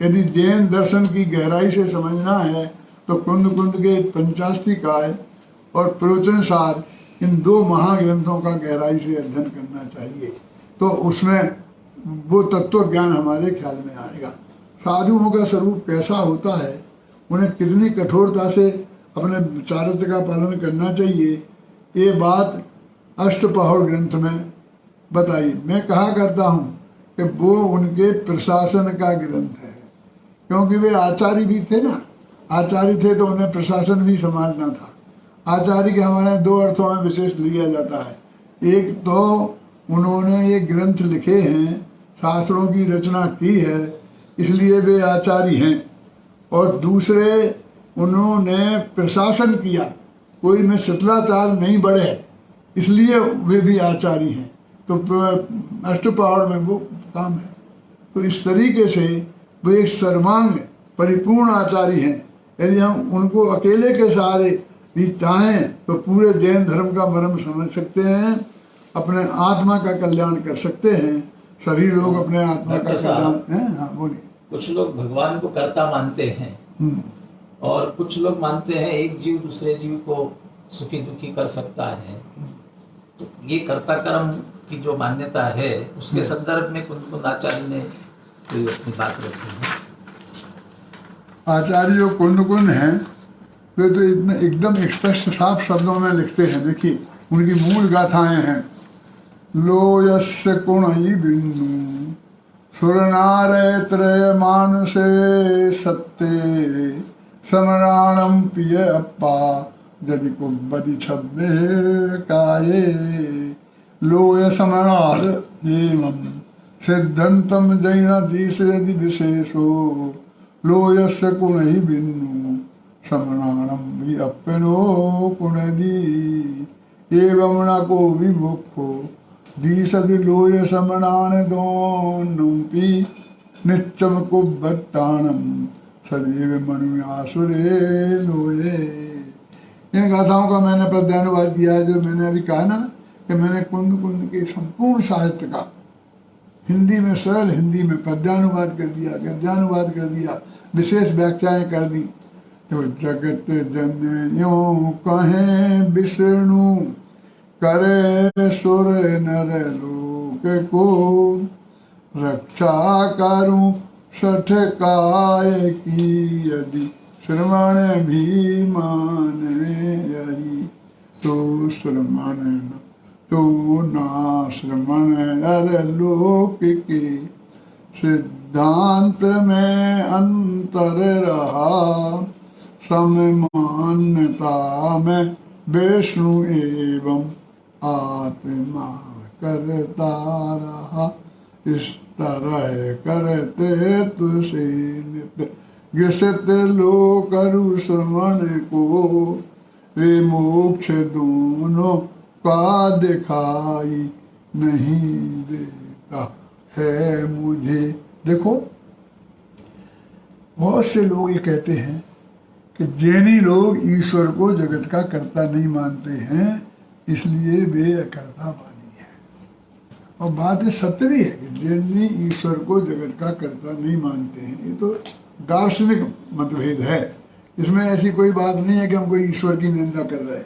यदि जैन दर्शन की गहराई से समझना है तो कुंद कुंद के पंचास्तिकाय और प्रवचन सार, इन दो महाग्रंथों का गहराई से अध्ययन करना चाहिए। तो उसमें वो तत्व ज्ञान हमारे ख्याल में आएगा। साधुओं का स्वरूप कैसा होता है, उन्हें कितनी कठोरता से अपने चारित्र का पालन करना चाहिए, ये बात अष्टपहर ग्रंथ में बताई। मैं कहा करता हूँ कि वो उनके प्रशासन का ग्रंथ है, क्योंकि वे आचार्य भी थे ना। आचार्य थे तो उन्हें प्रशासन भी संभालना था। आचार्य के हमारे दो अर्थों में विशेष लिया जाता है। एक तो उन्होंने ये ग्रंथ लिखे हैं, शास्त्रों की रचना की है, इसलिए वे आचार्य हैं। और दूसरे, उन्होंने प्रशासन किया, कोई में शिथिलाचार नहीं बढ़े, इसलिए वे भी आचार्य हैं। तो अष्टपहर में वो काम है। तो इस तरीके से वे एक सर्वांग परिपूर्ण आचार्य हैं। यदि हम उनको अकेले के सहारे भी चाहें तो पूरे जैन धर्म का मर्म समझ सकते हैं, अपने आत्मा का कल्याण कर सकते हैं। सभी लोग अपने आत्मा का कल्याण है। हाँ बोलिए। कुछ लोग भगवान को कर्ता मानते हैं और कुछ लोग मानते हैं एक जीव दूसरे जीव को सुखी दुखी कर सकता है। तो ये कर्ता कर्म की जो मान्यता है उसके संदर्भ में कुंद कुंद आचार्य ने अपनी बात रखी है। आचार्य जो कुंद कुंद हैं वे तो इतने एकदम स्पष्ट साफ शब्दों में लिखते हैं। देखिए उनकी मूल गाथाएं हैं। लोयस्य कुणई बिंदु सुरनारे त्रय मानसे सत्ते समराणम पिय अप्पा यदि कुबदि छब्बे काये लोय समरार एवं सिद्धंतम जैन दिश यदि विशेषो लोयस्य कुणई बिंदु समराणम भी अपनो कुणदी एवं न को विमुखो दीसदि लोय समनान दोन्नपि नित्यम कुब्बत्तानम सदैव मनुयासुरे लोये। इन गाथाओं का मैंने पद्यानुवाद किया है। जो मैंने अभी कहा ना कि मैंने कुंद कुंद के संपूर्ण साहित्य का हिंदी में, सरल हिंदी में पद्यानुवाद कर दिया, गद्यानुवाद कर दिया, विशेष व्याख्याएं कर दी। तो जगत जनयों कहें विष्णु करे सुर नर लोक को रक्षा करूं सठ काय की यदि श्रवण भी माने यही तो श्रवण तो ना श्रवण अर लोक के सिद्धांत में अंतर रहा सममान्यता में विष्णु एवं आत्मा करता रहा। इस तरह करते तुझसे नित्य ग्रसित लोग करु श्रवण को वे मोक्ष दोनों का दिखाई नहीं देता है मुझे। देखो बहुत से लोग ये कहते हैं कि जैनी लोग ईश्वर को जगत का कर्ता नहीं मानते हैं, इसलिए वे अकर्ता वाणी है। और बात ये सत्य भी है कि जैनी ईश्वर को जगत का कर्ता नहीं मानते हैं। ये तो दार्शनिक मतभेद है, इसमें ऐसी कोई बात नहीं है कि हम कोई ईश्वर की निंदा कर रहे हैं।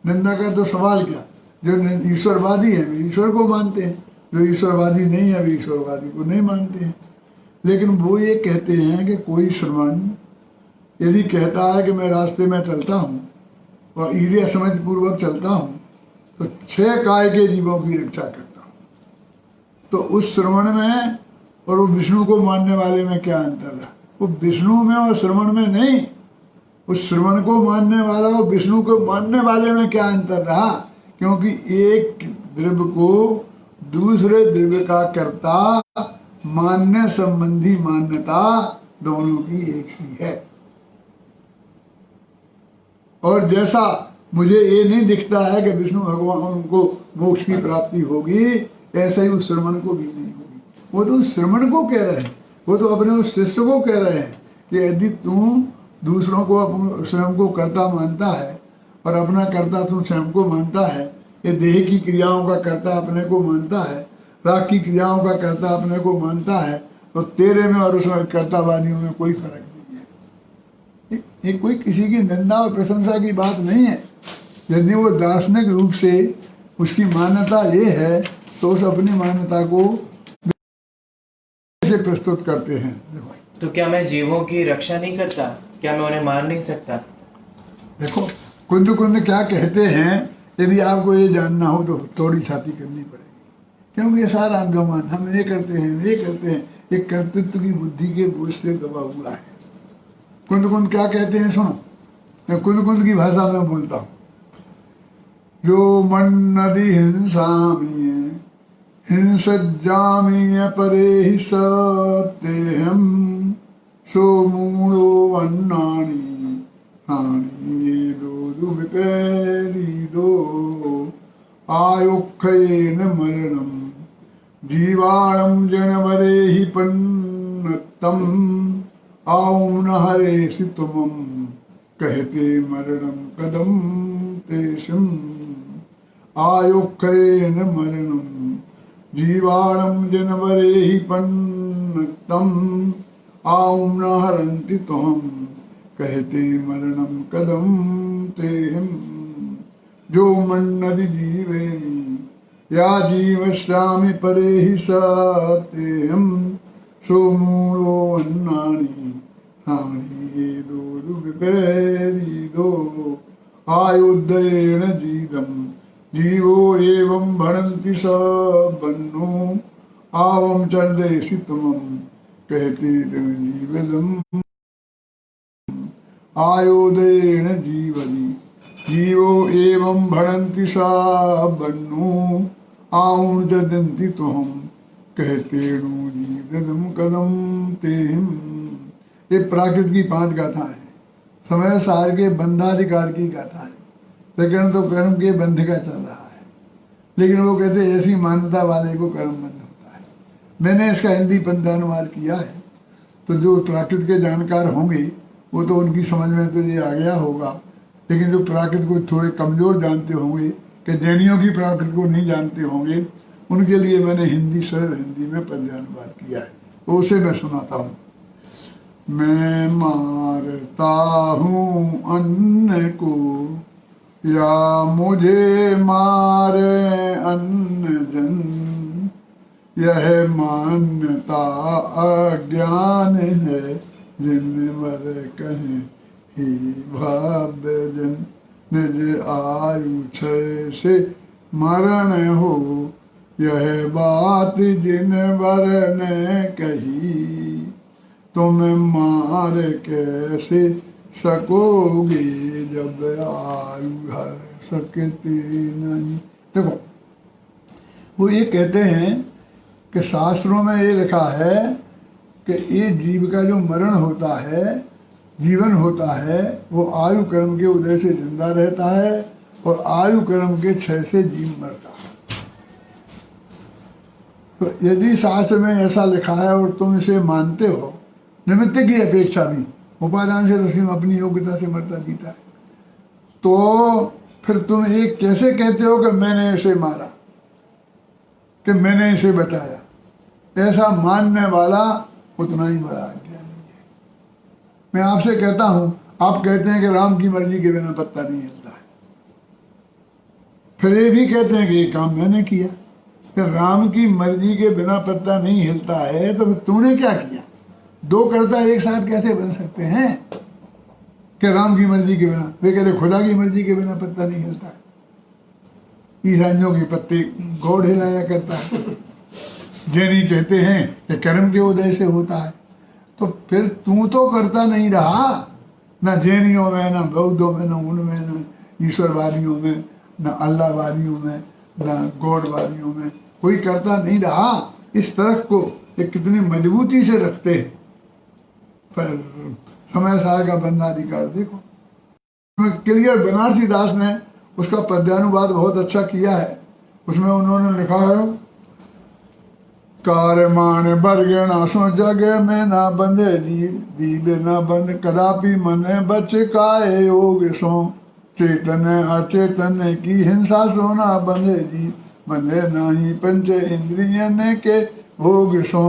निंदा का तो सवाल क्या, जो ईश्वरवादी हैं वे ईश्वर को मानते हैं, जो ईश्वरवादी नहीं है वे ईश्वरवादी को नहीं मानते हैं। लेकिन वो ये कहते हैं कि कोई श्रवण यदि कहता है कि मैं रास्ते में चलता हूँ और ईर्ष्या समझ पूर्वक चलता हूँ तो 6 काय के जीवों की रक्षा करता हूँ, तो उस श्रवण में और वो विष्णु को मानने वाले में क्या अंतर रहा? वो विष्णु में और श्रवण में नहीं, उस श्रवण को मानने वाला और विष्णु को मानने वाले में क्या अंतर रहा? क्योंकि एक द्रव्य को दूसरे द्रव्य का कर्ता मानने संबंधी मान्यता दोनों की एक ही है। और जैसा मुझे ये नहीं दिखता है कि विष्णु भगवान को मोक्ष की प्राप्ति होगी, ऐसा ही उस श्रवण को भी नहीं होगी। वो तो उस श्रवण को कह रहे हैं, वो तो अपने उस शिष्य को कह रहे हैं कि यदि तू दूसरों को स्वयं को कर्ता मानता है और अपना कर्ता तू स्वयं को मानता है, ये देह की क्रियाओं का कर्ता अपने को मानता है, राग की क्रियाओं का कर्ता अपने को मानता है, तो तेरे में और उसमें कर्तावादियों में कोई फर्क नहीं है। ये कोई किसी की निंदा और प्रशंसा की बात नहीं है। यदि वो दार्शनिक रूप से उसकी मान्यता ये है तो उस अपनी मान्यता को से प्रस्तुत करते हैं। देखो, तो क्या मैं जीवों की रक्षा नहीं करता? क्या मैं उन्हें मार नहीं सकता? देखो कुंद कुंद क्या कहते हैं, यदि आपको ये जानना हो तो थोड़ी छाती करनी पड़ेगी, क्योंकि ये सारा अंगमान हम ये करते हैं, ये कर्तृत्व की बुद्धि के बोझ से दबा हुआ है। कुंद कुंद क्या कहते हैं सुनो, मैं कुंद कुंद की भाषा में बोलता हूँ। जो मन नदी हिंसज्जामीय परे हि सत्यहम सो मूढ़ो अन्नानि हानि ये दो विपेरी दो आयुक्षयेन मरणम जीवाणम जनवरे हि पन्नतम आऊं न हरेसि तुमम कहते मरणम कदम तेषम आयुक्षयेन मरणम जीवाणम जनवरे हि पन्नतम आऊं न हरन्ति त्वं कहते मरणम कदम तेहम जो मन्नदि जीवेमि या जीवस्यामि परे हि सत्यहम सो मूढ़ो अन्नानि हानि ये दो विपेरी दो आयुद्धेन जीदम जीवो एवं भणन्ति स बन्नो आवम चंदेसि तुमम कहते जीवदम आयुधेन जीवति जीवो एवं भणन्ति स बन्नो आवम चंदन्ति तुम कहते जीवदम कदम तेहम। ये प्राकृत की 5 गाथाएं हैं, समय सार के बंधाधिकार की गाथा है। प्रकरण तो कर्म के बंध का चल रहा है, लेकिन वो कहते हैं ऐसी मान्यता वाले को कर्म बंध होता है। मैंने इसका हिंदी पंथानुवाद किया है, तो जो प्राकृत के जानकार होंगे वो तो उनकी समझ में तो ये आ गया होगा, लेकिन जो प्राकृत को थोड़े कमजोर जानते होंगे, कि जैनियों की प्राकृत को नहीं जानते होंगे, उनके लिए मैंने हिंदी सरल हिंदी में पंथानुवाद किया है, तो उसे मैं सुनाता हूँ। मैं मारता हूँ अन्न को या मुझे मारे अन्न जन, यह मान्यता अज्ञान है जिनवर कहें ही भव्य जन। निज आयु क्षय से मरण हो यह बात जिनवर ने कही, तुम मार कैसे सकोगे जब आयु हर सकती नहीं। देखो वो ये कहते हैं कि शास्त्रों में ये लिखा है कि ये जीव का जो मरण होता है, जीवन होता है, वो आयु कर्म के उदय से जिंदा रहता है और आयु कर्म के क्षय से जीव मरता है। तो यदि शास्त्र में ऐसा लिखा है और तुम इसे मानते हो, निमित्त की अपेक्षा भी, उपादान से तो सिर्फ अपनी योग्यता से मरता जीता है, तो फिर तुम ये कैसे कहते हो कि मैंने इसे मारा, कि मैंने इसे बचाया? ऐसा मानने वाला उतना ही बड़ा अज्ञानी है। मैं आपसे कहता हूं, आप कहते हैं कि राम की मर्जी के बिना पत्ता नहीं हिलता है, फिर ये भी कहते हैं कि ये काम मैंने किया। फिर राम की मर्जी के बिना पत्ता नहीं हिलता है, तो फिर तूने क्या किया? दो कर्ता एक साथ कैसे बन सकते हैं कि राम की मर्जी के बिना? वे कहते खुदा की मर्जी के बिना पत्ता नहीं हिलता है। ईसाइयों के पत्ते गॉड हिलाया करता है। जैनी कहते हैं कि कर्म के उदय से होता है। तो फिर तू तो करता नहीं रहा, न जैनियों में, न बौद्धों में, न उनमें, न ईश्वरवादियों में, न अल्लाहवादियों में, न गॉडवादियों में कोई करता नहीं रहा। इस तरफ को ये कितनी मजबूती से रखते हैं। पर समय सार का बंधाधिकार देखो। क्लियर बनारसी दास ने उसका पद्यानुवाद बहुत अच्छा किया है। उसमें उन्होंने लिखा है, कार्य मान बरगणा सो जग में ना बंधे जीव, दीबे न बंध कदापि मन बच काय योग सो, चेतन अचेतन की हिंसा सो ना बंधे जीव, बंधे नाही पंच इंद्रियन के भोग सो,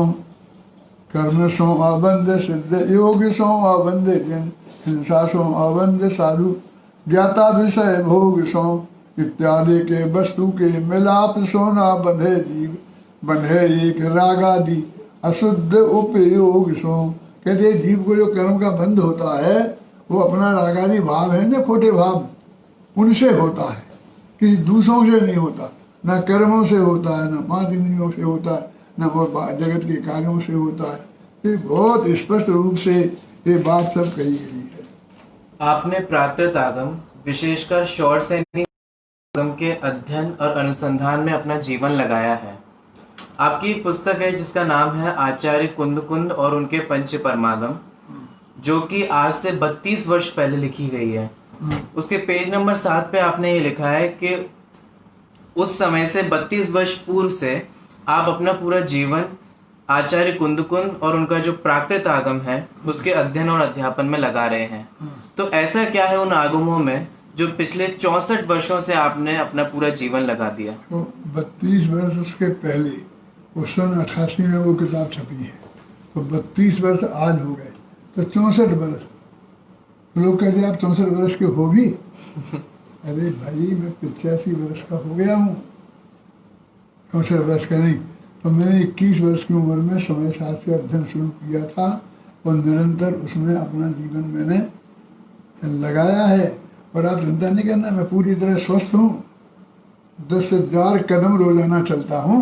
कर्म सो अबंध सिद्ध योग सो अबंध जन, हिंसा सो अबंध साधु, ज्ञाता विषय भोग सो, इत्यादि के वस्तु के मिलाप सो ना बंधे जीव, बंधे एक रागादि अशुद्ध उपयोग सो। कहते जीव को जो कर्म का बंध होता है वो अपना रागादि भाव है ना, खोटे भाव, उनसे होता है, किसी दूसरों से नहीं होता। न कर्मों से होता है, न पांच इंद्रियों से होता है, न और जगत के कार्यों से होता है। ये बहुत स्पष्ट रूप से ये बात सब कही गई है। आपने प्राकृत आगम, विशेषकर शौर सैनिक आगम के अध्ययन और अनुसंधान में अपना जीवन लगाया है। आपकी पुस्तक है जिसका नाम है आचार्य कुंद और उनके पंच परमागम, जो कि आज से 32 वर्ष पहले लिखी गई है। उसके पेज नंबर 7 पे आपने ये लिखा है कि उस समय से 32 वर्ष पूर्व से आप अपना पूरा जीवन आचार्य कुंद और उनका जो प्राकृत आगम है उसके अध्ययन और अध्यापन में लगा रहे हैं। तो ऐसा क्या है उन आगमों में जो पिछले 64 वर्षों से आपने अपना पूरा जीवन लगा दिया? तो 32 वर्ष उसके पहले, उस सन 88 में वो किताब छपी है, तो 32 वर्ष आज हो गए, तो 64 वर्ष। लोग कहते आप 64 वर्ष के हो भी? अरे भाई मैं 85 वर्ष का हो गया हूँ, 64 वर्ष का नहीं। तो मैंने 21 वर्ष की उम्र में समय शास्त्र अध्ययन शुरू किया था और निरंतर उसमें अपना जीवन मैंने लगाया है। और आप चिंता नहीं करना, मैं पूरी तरह स्वस्थ हूँ। 10,000 कदम रोजाना चलता हूँ,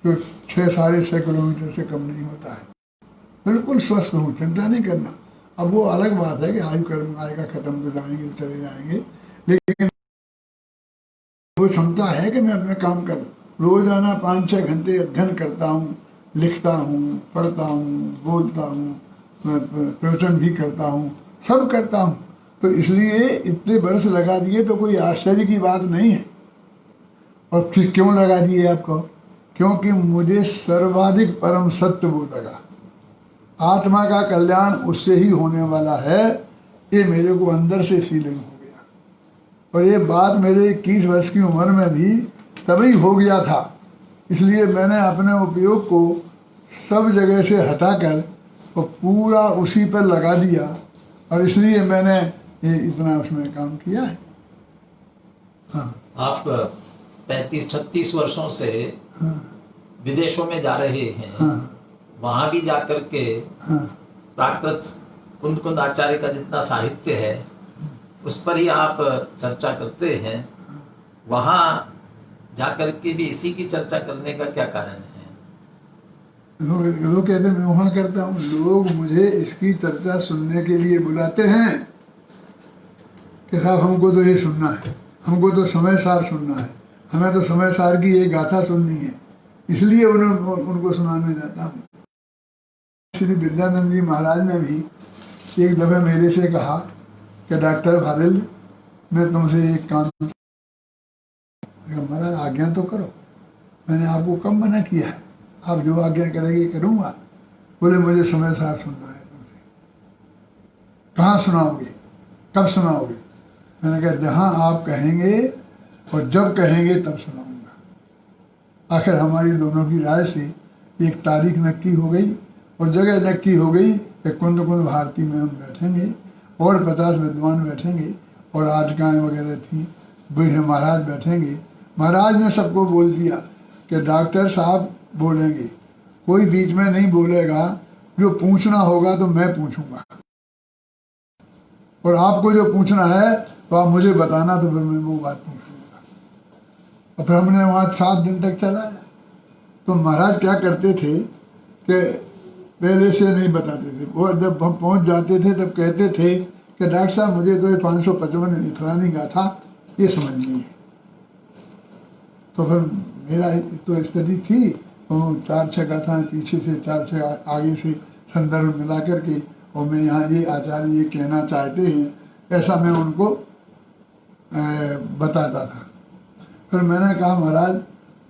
तो 6-6.5 किलोमीटर से कम नहीं होता है। बिल्कुल स्वस्थ हूँ, चिंता नहीं करना। अब वो अलग बात है कि आयु कर्म आएगा, खत्म तो जाएंगे, चले जाएंगे, लेकिन वो क्षमता है कि मैं अपने काम कर रोजाना 5-6 घंटे अध्ययन करता हूँ, लिखता हूँ, पढ़ता हूँ, बोलता हूँ, प्रवचन भी करता हूँ, सब करता हूँ। तो इसलिए इतने वर्ष लगा दिए तो कोई आश्चर्य की बात नहीं है। और फिर क्यों लगा दिए आपको? क्योंकि मुझे सर्वाधिक परम सत्य वो लगा। आत्मा का कल्याण उससे ही होने वाला है, ये मेरे को अंदर से फीलिंग हो गया। और ये बात मेरे 21 वर्ष की उम्र में भी तभी हो गया था। इसलिए मैंने अपने उपयोग को सब जगह से हटाकर और पूरा उसी पर लगा दिया, और इसलिए मैंने ये इतना उसमें काम किया है। हाँ। आप 35-36 वर्षों से हाँ। विदेशों में जा रहे हैं। हाँ। वहां भी जाकर के हाँ। प्राकृत कुंद आचार्य का जितना साहित्य है उस पर ही आप चर्चा करते हैं। वहां जाकर के भी इसी की चर्चा करने का क्या कारण है? लोग कहते हैं मैं वहाँ करता हूँ, लोग मुझे इसकी चर्चा सुनने के लिए बुलाते हैं कि साहब हमको तो ये सुनना है, हमको तो समय सार सुनना है, हमें तो समय सार की ये गाथा सुननी है, इसलिए उनको सुनाने जाता हूँ। श्री विद्यानंद जी महाराज ने भी एक दफे मेरे से कहा कि डॉक्टर भादिल मैं तुमसे एक काम, महाराज आज्ञा तो करो। मैंने आपको कब मना किया है, आप जो आज्ञा करेंगे करूँगा। बोले मुझे समय सार सुनना है तुमसे। कहाँ सुनाओगे, कब सुनाओगे? मैंने कहा जहाँ आप कहेंगे और जब कहेंगे तब सुनाऊंगा। आखिर हमारी दोनों की राय से एक तारीख नक्की हो गई और जगह नक्की हो गई कि कुंद भारती में हम बैठेंगे और 50 विद्वान बैठेंगे और आटकाएँ वगैरह थी, बूढ़े महाराज बैठेंगे। महाराज ने सबको बोल दिया कि डॉक्टर साहब बोलेंगे, कोई बीच में नहीं बोलेगा, जो पूछना होगा तो मैं पूछूंगा, और आपको जो पूछना है तो आप मुझे बताना, तो फिर मैं वो बात पूछूंगा। और फिर हमने वहाँ 7 दिन तक चलाया। तो महाराज क्या करते थे कि पहले से नहीं बताते थे, वो जब हम पहुँच जाते थे तब कहते थे कि डॉक्टर साहब मुझे तो ये 555 फलानी गाथा ये समझनी है। तो फिर मेरा तो स्टडी थी, तो 4-6 गाथाएँ पीछे से 4-6 आगे से संदर्भ मिला करके, और मैं यहाँ ये आचार्य ये कहना चाहते हैं, ऐसा मैं उनको बताता था। फिर मैंने कहा महाराज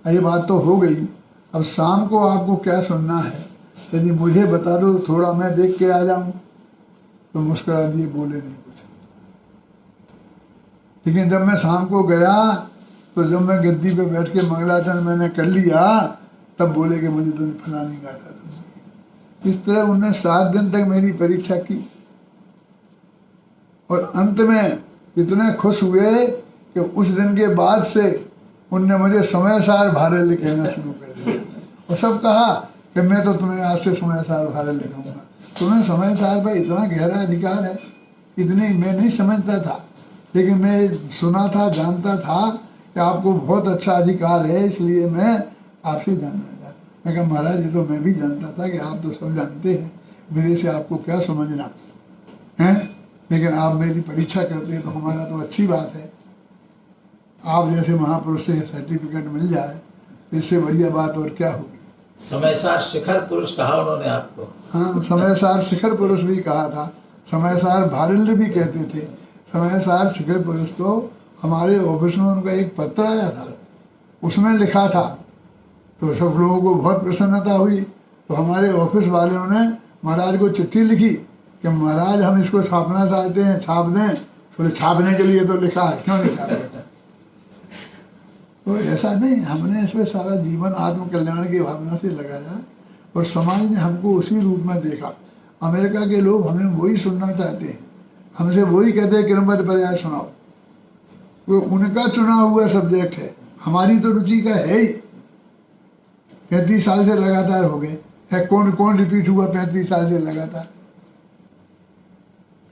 ये बात तो हो गई, अब शाम को आपको क्या सुनना है, यदि मुझे बता दो तो थोड़ा मैं देख के आ जाऊं। तो मुस्कुरा दिए, बोले नहीं कुछ। लेकिन जब मैं शाम को गया तो जब मैं गद्दी पे बैठ के मंगलाचरण मैंने कर लिया, तब बोले कि मुझे तो फलानी गाथा सुननी। इस तरह उन्होंने 7 दिन तक मेरी परीक्षा की, और अंत में इतने खुश हुए कि उस दिन के बाद से उनने मुझे समय सार भारल कहना शुरू कर दिया, और सब कहा कि मैं तो तुम्हें आज से समय सार भारल लिखूंगा। तुम्हें समय सार पर इतना गहरा अधिकार है, इतनी मैं नहीं समझता था, लेकिन मैं सुना था, जानता था कि आपको बहुत अच्छा अधिकार है, इसलिए मैं आपसे जानना चाहता। मैं कहा महाराज ये तो मैं भी जानता था कि आप तो सब जानते हैं, मेरे से आपको क्या समझना है, लेकिन आप मेरी परीक्षा करते हैं तो हमारा तो अच्छी बात है। आप जैसे महापुरुष से सर्टिफिकेट मिल जाए, इससे बढ़िया बात और क्या होगी। समयसार शिखर पुरुष कहा उन्होंने आपको। हाँ, समयसार शिखर पुरुष भी कहा था, समयसार भारल्य भी कहते थे। समयसार शिखर पुरुष तो हमारे ऑफिस में उनका एक पत्र आया था, उसमें लिखा था, तो सब लोगों को बहुत प्रसन्नता हुई। तो हमारे ऑफिस वालों ने महाराज को चिट्ठी लिखी कि महाराज हम इसको छापना चाहते हैं, छाप दें। बोले छापने के लिए तो लिखा है, क्यों नहीं छापे। तो ऐसा नहीं, हमने इसमें सारा जीवन आत्म कल्याण की भावना से लगाया, और समाज ने हमको उसी रूप में देखा। अमेरिका के लोग हमें वही सुनना चाहते हैं, हमसे वही कहते हैं क्रमबद्ध पर्याय सुनाओ। वो उनका चुना हुआ सब्जेक्ट है, हमारी तो रुचि का है ही। 35 साल से लगातार हो गए है, कौन रिपीट हुआ 35 साल से लगातार?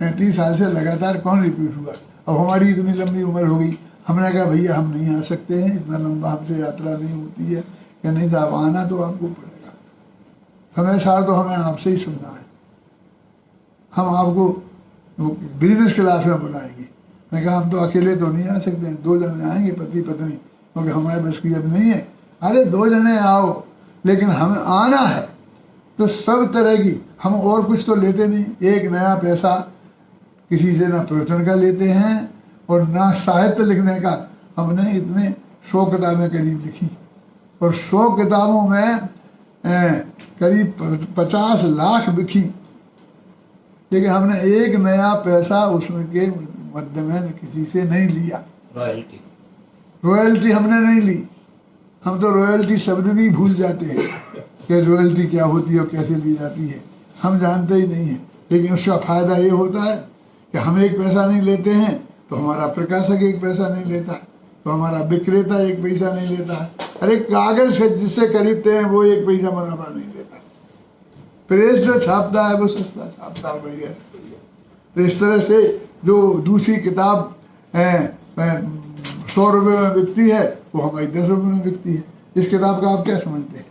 35 साल से लगातार कौन रिपीट हुआ? अब हमारी इतनी लंबी उम्र हो गई, हमने कहा भैया हम नहीं आ सकते हैं, इतना लंबा हमसे यात्रा नहीं होती है। कि नहीं साहब आना तो आपको पड़ेगा, समय सार तो हमें आपसे ही सुनना है, हम आपको बिजनेस क्लास में बुलाएंगे। मैं कहा हम तो अकेले तो नहीं आ सकते हैं, 2 जने आएंगे पति पत्नी, क्योंकि हमारे बस की अब नहीं है। अरे 2 जने आओ, लेकिन हमें आना है तो सब तरह की, हम और कुछ तो लेते नहीं, एक नया पैसा किसी से ना प्रवचन का लेते हैं और ना साहित्य लिखने का। हमने इतने 100 किताबें करीब लिखी, और 100 किताबों में करीब 50 लाख बिकी, लेकिन हमने एक नया पैसा उसमें के मध्य में किसी से नहीं लिया। रॉयल्टी हमने नहीं ली। हम तो रॉयल्टी शब्द भी भूल जाते हैं कि रॉयल्टी क्या होती है और कैसे ली जाती है, हम जानते ही नहीं हैं। लेकिन उसका फायदा ये होता है कि हम एक पैसा नहीं लेते हैं, तो हमारा प्रकाशक एक पैसा नहीं लेता है, तो हमारा विक्रेता एक पैसा नहीं लेता है। अरे कागज से जिससे खरीदते हैं वो एक पैसा मुनाफा नहीं लेता। प्रेस जो छापता है वो सस्ता छापता है, बढ़िया। तो इस तरह से जो दूसरी किताब 100 रुपये में बिकती है, वो हमारी 10 रुपये में बिकती है। इस किताब का आप क्या समझते हैं,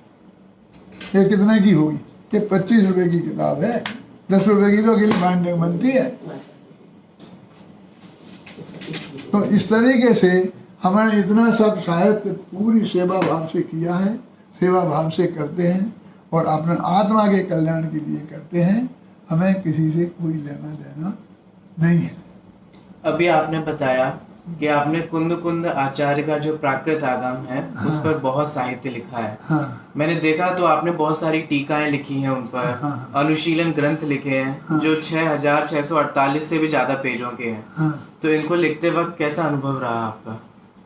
ये कितने की होगी? ये 25 रुपये की किताब है, 10 रुपये की तो अकेली बाइंडिंग बनती है। तो इस तरीके से हमें इतना सब साहित्य पूरी सेवा भाव से किया है, सेवा भाव से करते हैं, और अपने आत्मा के कल्याण के लिए करते हैं। हमें किसी से कोई लेना देना नहीं है। अभी आपने बताया कि आपने कुंद कुंद आचार्य का जो प्राकृत आगम है, उस पर बहुत साहित्य लिखा है। हाँ। मैंने देखा तो आपने बहुत सारी टीकाएं लिखी हैं उन पर। हाँ। अनुशीलन ग्रंथ लिखे हैं। हाँ। जो 6648 से भी ज्यादा पेजों के हैं। हाँ। तो इनको लिखते वक्त कैसा अनुभव रहा आपका?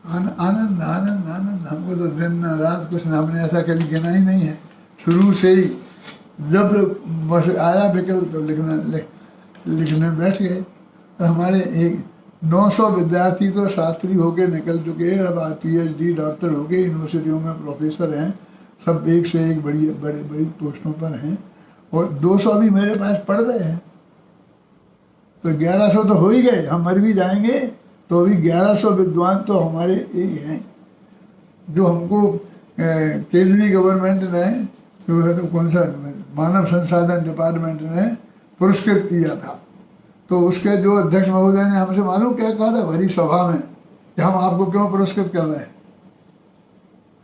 आनंद आनंद आनंद। हमको तो दिन रात कुछ हमने ऐसा कभी गिना ही नहीं है। शुरू से ही जब बस आया विकल्प तो लिखने बैठ गए। तो हमारे एक 900 विद्यार्थी तो शास्त्री होके निकल चुके हैं, अब PhD डॉक्टर होके यूनिवर्सिटियों में प्रोफेसर हैं, सब एक से एक बड़ी पोस्टों पर हैं, और 200 भी मेरे पास पढ़ रहे हैं। तो 1100 तो हो ही गए, हम मर भी जाएंगे तो अभी 1100 विद्वान तो हमारे यही हैं, जो हमको केंद्रीय गवर्नमेंट ने, जो है तो कौन सा मानव संसाधन डिपार्टमेंट ने पुरस्कृत किया था। तो उसके जो अध्यक्ष महोदय ने हमसे मालूम क्या कहा था भरी सभा में कि हम आपको क्यों पुरस्कृत कर रहे हैं।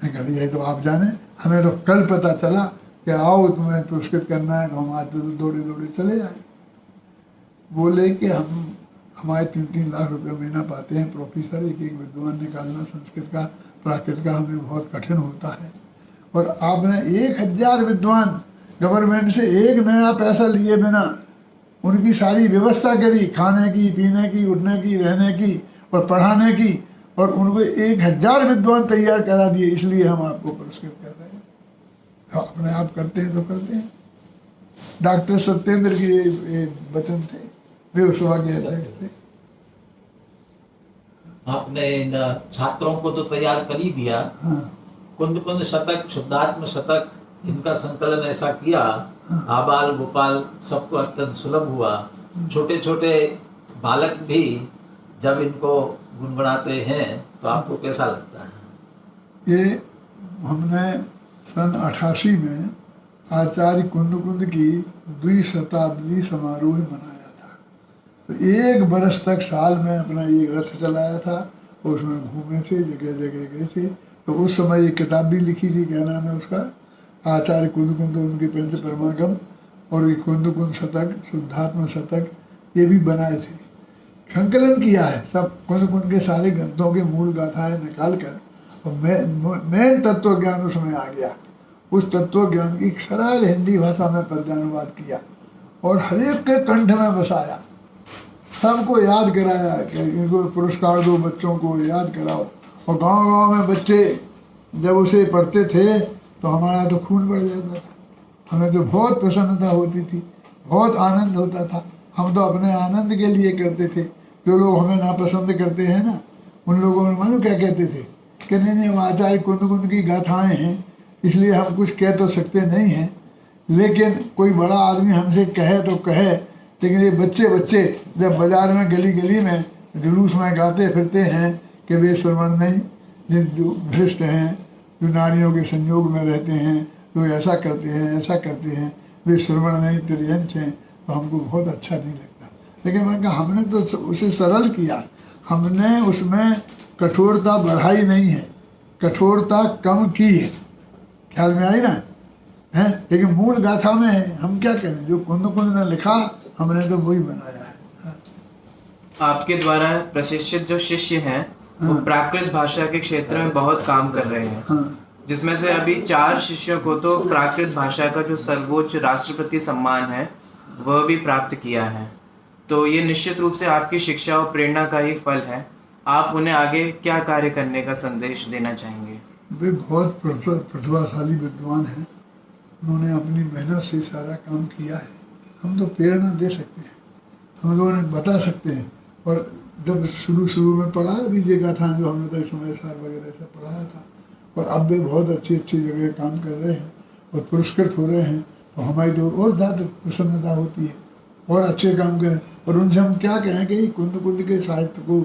मैं कहा ये तो आप जाने, हमें तो कल पता चला कि आओ तुम्हें पुरस्कृत करना है, तो हम आज तो दौड़े दौड़े चले जाए। बोले कि हमारे 3-3 लाख रुपए महीना पाते हैं प्रोफेसर, एक विद्वान निकालना संस्कृत का प्राकृत का हमें बहुत कठिन होता है, और आपने 1000 विद्वान गवर्नमेंट से एक नया पैसा लिए बिना उनकी सारी व्यवस्था करी, खाने की, पीने की, उठने की, रहने की और पढ़ाने की, और उनको 1000 विद्वान तैयार करा दिए, इसलिए हम आपको पुरस्कृत कर रहे हैं। तो अपने आप करते हैं तो करते हैं। डॉक्टर सत्येंद्र की ये वचन थे, वे उस सभा के अध्यक्ष थे। आपने इन छात्रों को तो तैयार कर ही दिया। हाँ। कुंद कुंद शतक, शुद्धात्म शतक, इनका संकलन ऐसा किया, आबाल गोपाल सबको अत्यंत सुलभ हुआ। छोटे छोटे बालक भी जब इनको गुनगुनाते हैं तो आपको कैसा लगता है? ये हमने सन 88 में आचार्य कुंद कुंद की 2 शताब्दी समारोह मनाया था। तो 1 बरस तक साल में अपना ये रथ चलाया था, उसमें घूमे थे, जगह जगह गए थे। तो उस समय एक किताब भी लिखी थी, क्या नाम है उसका, आचार्य कुंद कुंद उनके पंच परमागम, और ये कुंद कुंद शतक, शुद्धात्म शतक, ये भी बनाए थे। संकलन किया है सब कुंद कुंद के सारे ग्रंथों के मूल गाथाएं निकाल कर, और मेन तत्व ज्ञान उसमें आ गया। उस तत्व ज्ञान की सरल हिंदी भाषा में पद्यानुवाद किया और हर एक के कंठ में बसाया, सबको याद कराया कि इनको पुरस्कार दो, बच्चों को याद कराओ। और गांव गांव में बच्चे जब उसे पढ़ते थे तो हमारा तो खून बढ़ जाता था, हमें तो बहुत प्रसन्नता होती थी, बहुत आनंद होता था। हम तो अपने आनंद के लिए करते थे। जो लोग हमें नापसंद करते हैं ना, उन लोगों में मालूम क्या कहते थे कि नहीं वो आचार्य कुंद कुंद की गाथाएं हैं, इसलिए हम कुछ कह तो सकते नहीं हैं, लेकिन कोई बड़ा आदमी हमसे कहे तो कहे, लेकिन ये बच्चे जब बाजार में गली गली में जुलूस में गाते फिरते हैं कि वे श्रवण नहीं, जो भ्रष्ट हैं, जो नारियों के संयोग में रहते हैं, जो ऐसा करते हैं, वे श्रवण नहीं तिर्यंच हैं, तो हमको बहुत अच्छा नहीं लगता। लेकिन मैंने कहा हमने तो उसे सरल किया, हमने उसमें कठोरता बढ़ाई नहीं है, कठोरता कम की है। ख्याल में आई ना है? लेकिन मूल गाथा में हम क्या करें, जो कुंद कुंद ने लिखा हमने तो वही बनाया है। आपके द्वारा प्रशिक्षित जो शिष्य हैं वो प्राकृत भाषा के क्षेत्र में बहुत काम कर रहे हैं, जिसमें से अभी 4 शिष्यों को तो प्राकृत भाषा का जो सर्वोच्च राष्ट्रपति सम्मान है वह भी प्राप्त किया है। तो ये निश्चित रूप से आपकी शिक्षा और प्रेरणा का ही फल है। आप उन्हें आगे क्या कार्य करने का संदेश देना चाहेंगे? वे बहुत प्रतिभाशाली विद्वान हैं, उन्होंने अपनी मेहनत से सारा काम किया है। हम तो प्रेरणा दे सकते हैं, हम लोगों ने बता सकते हैं। और जब शुरू में पढ़ाया भी जगह था, जो हमने तो समय सार वगैरह से पढ़ाया था, और अब भी बहुत अच्छी जगह काम कर रहे हैं और पुरस्कृत हो रहे हैं, तो हमारी तो और ज़्यादा प्रसन्नता होती है और अच्छे काम करें। और उनसे हम क्या कहें कि कुंद कुंद के साहित्य को,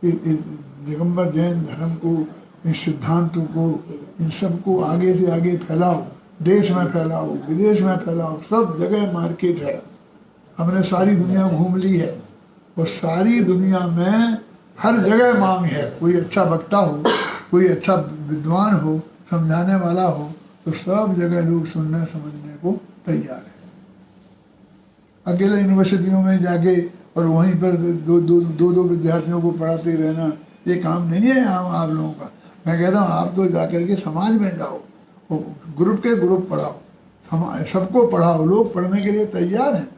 दिगंबर जैन धर्म को, इन सिद्धांतों को, इन सबको आगे से आगे फैलाओ, देश में फैलाओ, विदेश में फैलाओ, सब जगह मार्केट है। हमने सारी दुनिया घूम ली है और सारी दुनिया में हर जगह मांग है। कोई अच्छा वक्ता हो, कोई अच्छा विद्वान हो, समझाने वाला हो, तो सब जगह लोग सुनने समझने को तैयार है। अकेले यूनिवर्सिटियों में जाके और वहीं पर दो विद्यार्थियों को पढ़ाते रहना, ये काम नहीं है आप लोगों का। मैं कहता हूँ आप तो जाकर के समाज में जाओ, ग्रुप के ग्रुप पढ़ाओ, सबको पढ़ाओ, लोग पढ़ने के लिए तैयार हैं।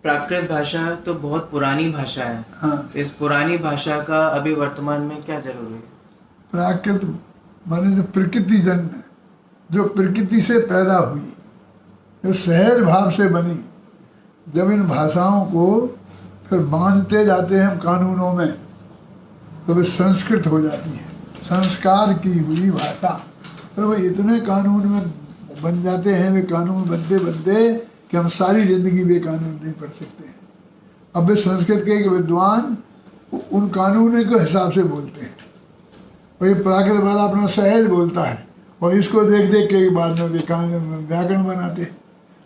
प्राकृत भाषा तो बहुत पुरानी भाषा है। हाँ। इस पुरानी भाषा का अभी वर्तमान में क्या जरूरी है? प्राकृत माने जो प्रकृति जन्म, जो प्रकृति से पैदा हुई, जो सहज भाव से बनी, जब इन भाषाओं को फिर बांधते जाते हैं हम कानूनों में, तो वे संस्कृत हो जाती है, संस्कार की हुई भाषा। फिर वो इतने कानून में बन जाते हैं, वे कानून बनते बनते कि हम सारी जिंदगी वे कानून नहीं पढ़ सकते हैं। अब वे संस्कृत के विद्वान उन कानूनों के हिसाब से बोलते हैं। वही प्राकृत वाला अपना सहज बोलता है और इसको देख देख के बाद में व्याकरण बनाते हैं।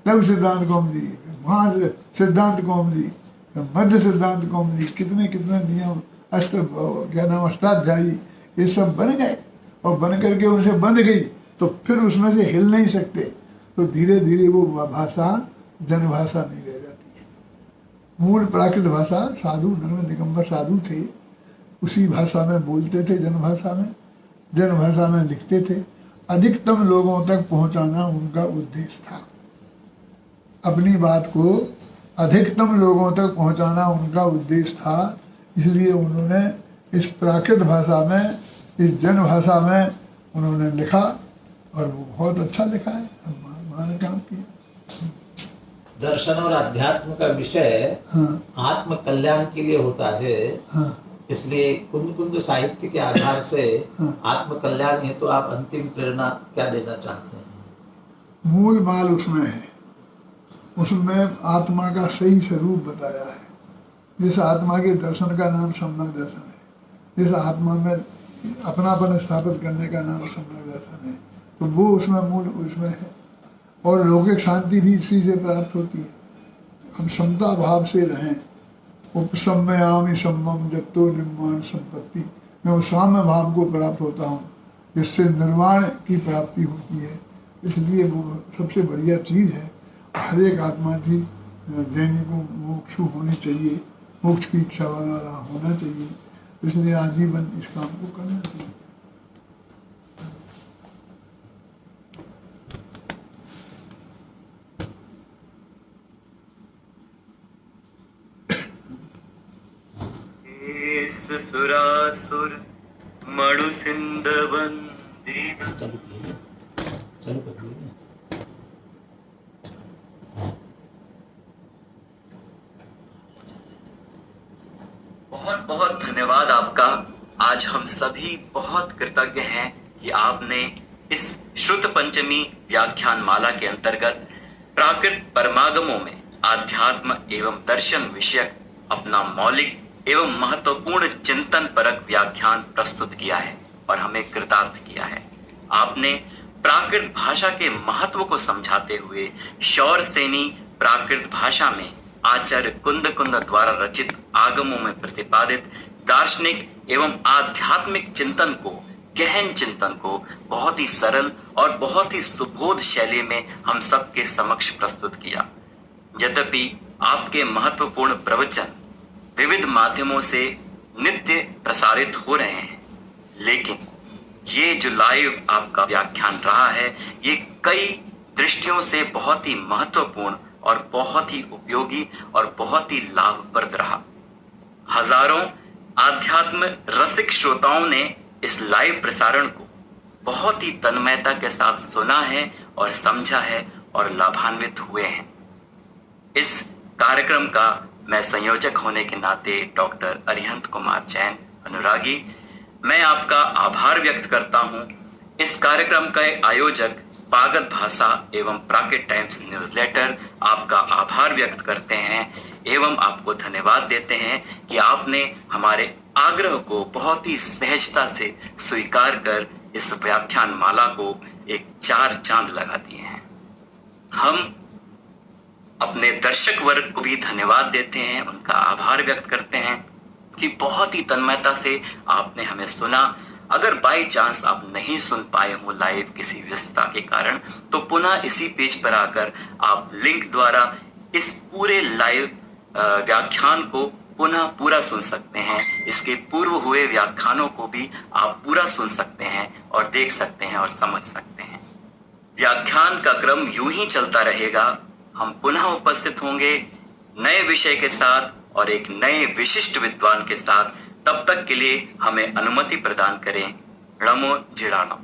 लघु सिद्धांत कौमुदी, वहाँ सिद्धांत कौमुदी, मध्य सिद्धांत कौमुदी, कितने कितने नियम, अष्टाध्यायी, ये सब बन गए और बन करके उनसे बंध गई, तो फिर उसमें से हिल नहीं सकते। तो धीरे धीरे वो भाषा जनभाषा नहीं रह जाती है। मूल प्राकृत भाषा साधु धर्म दिगंबर साधु थे, उसी भाषा में बोलते थे, जनभाषा में लिखते थे। अधिकतम लोगों तक पहुंचाना उनका उद्देश्य था। अपनी बात को अधिकतम लोगों तक पहुंचाना उनका उद्देश्य था। इसलिए उन्होंने इस प्राकृत भाषा में, इस जनभाषा में उन्होंने लिखा और वो बहुत अच्छा लिखा है, हमारे काम किया। दर्शन और अध्यात्म का विषय आत्म कल्याण के लिए होता है। इसलिए कुंद कुंद साहित्य के आधार से आत्म कल्याण है, तो आप अंतिम प्रेरणा क्या देना चाहते हैं? मूल माल उसमें है, उसमें आत्मा का सही स्वरूप बताया है। जिस आत्मा के दर्शन का नाम सम्यक दर्शन है, जिस आत्मा में अपनापन स्थापित करने का नाम सम्यक दर्शन है, तो वो उसमें मूल उसमें है। और लौकिक शांति भी इसी से प्राप्त होती है। हम समता भाव से रहें। उपसम्मयामि सम्मम जत्तो निर्माण संपत्ति, मैं उस साम्य भाव को प्राप्त होता हूँ जिससे निर्वाण की प्राप्ति होती है। इसलिए वो सबसे बढ़िया चीज़ है। हर एक आत्मा की जैनी को मोक्ष होनी चाहिए, मोक्ष की इच्छा वाला होना चाहिए। इसलिए आजीवन इस काम को करना चाहिए। सुरासुर मणु सिंध वंदित। चलो बहुत बहुत धन्यवाद आपका। आज हम सभी बहुत कृतज्ञ हैं कि आपने इस श्रुत पंचमी व्याख्यान माला के अंतर्गत प्राकृत परमागमों में आध्यात्म एवं दर्शन विषयक अपना मौलिक एवं महत्वपूर्ण चिंतन परक व्याख्यान प्रस्तुत किया है और हमें कृतार्थ किया है। आपने प्राकृत भाषा के महत्व को समझाते हुए शौर सेनी प्राकृत भाषा में आचार्य कुंद कुंद द्वारा रचित आगमों में प्रतिपादित दार्शनिक एवं आध्यात्मिक चिंतन को, गहन चिंतन को बहुत ही सरल और बहुत ही सुबोध शैली में हम सबके समक्ष प्रस्तुत किया। यद्यपि आपके महत्वपूर्ण प्रवचन विविध माध्यमों से नित्य प्रसारित हो रहे हैं, लेकिन ये जो लाइव आपका व्याख्यान रहा है, ये कई दृष्टियों से बहुत ही महत्वपूर्ण और बहुत ही उपयोगी और बहुत ही लाभप्रद रहा। हजारों आध्यात्म रसिक श्रोताओं ने इस लाइव प्रसारण को बहुत ही तन्मयता के साथ सुना है और समझा है और लाभान्वित हुए हैं। इस कार्यक्रम का मैं संयोजक होने के नाते डॉक्टर अरिहंत कुमार जैन अनुरागी, मैं आपका आभार व्यक्त करता हूं। इस कार्यक्रम का आयोजक पागत भाषा एवं प्राकृत टाइम्स न्यूज़लेटर आपका आभार व्यक्त करते हैं एवं आपको धन्यवाद देते हैं कि आपने हमारे आग्रह को बहुत ही सहजता से स्वीकार कर इस व्याख्यान माला को एक 4 चांद लगा दिए हैं। हम अपने दर्शक वर्ग को भी धन्यवाद देते हैं, उनका आभार व्यक्त करते हैं कि बहुत ही तन्मयता से आपने हमें सुना। अगर बाय चांस आप नहीं सुन पाए हो लाइव किसी व्यस्तता के कारण, तो पुनः इसी पेज पर आकर आप लिंक द्वारा इस पूरे लाइव व्याख्यान को पुनः पूरा सुन सकते हैं। इसके पूर्व हुए व्याख्यानों को भी आप पूरा सुन सकते हैं और देख सकते हैं और समझ सकते हैं। व्याख्यान का क्रम यूं ही चलता रहेगा। हम पुनः उपस्थित होंगे नए विषय के साथ और एक नए विशिष्ट विद्वान के साथ। तब तक के लिए हमें अनुमति प्रदान करें। णमो जिराणम।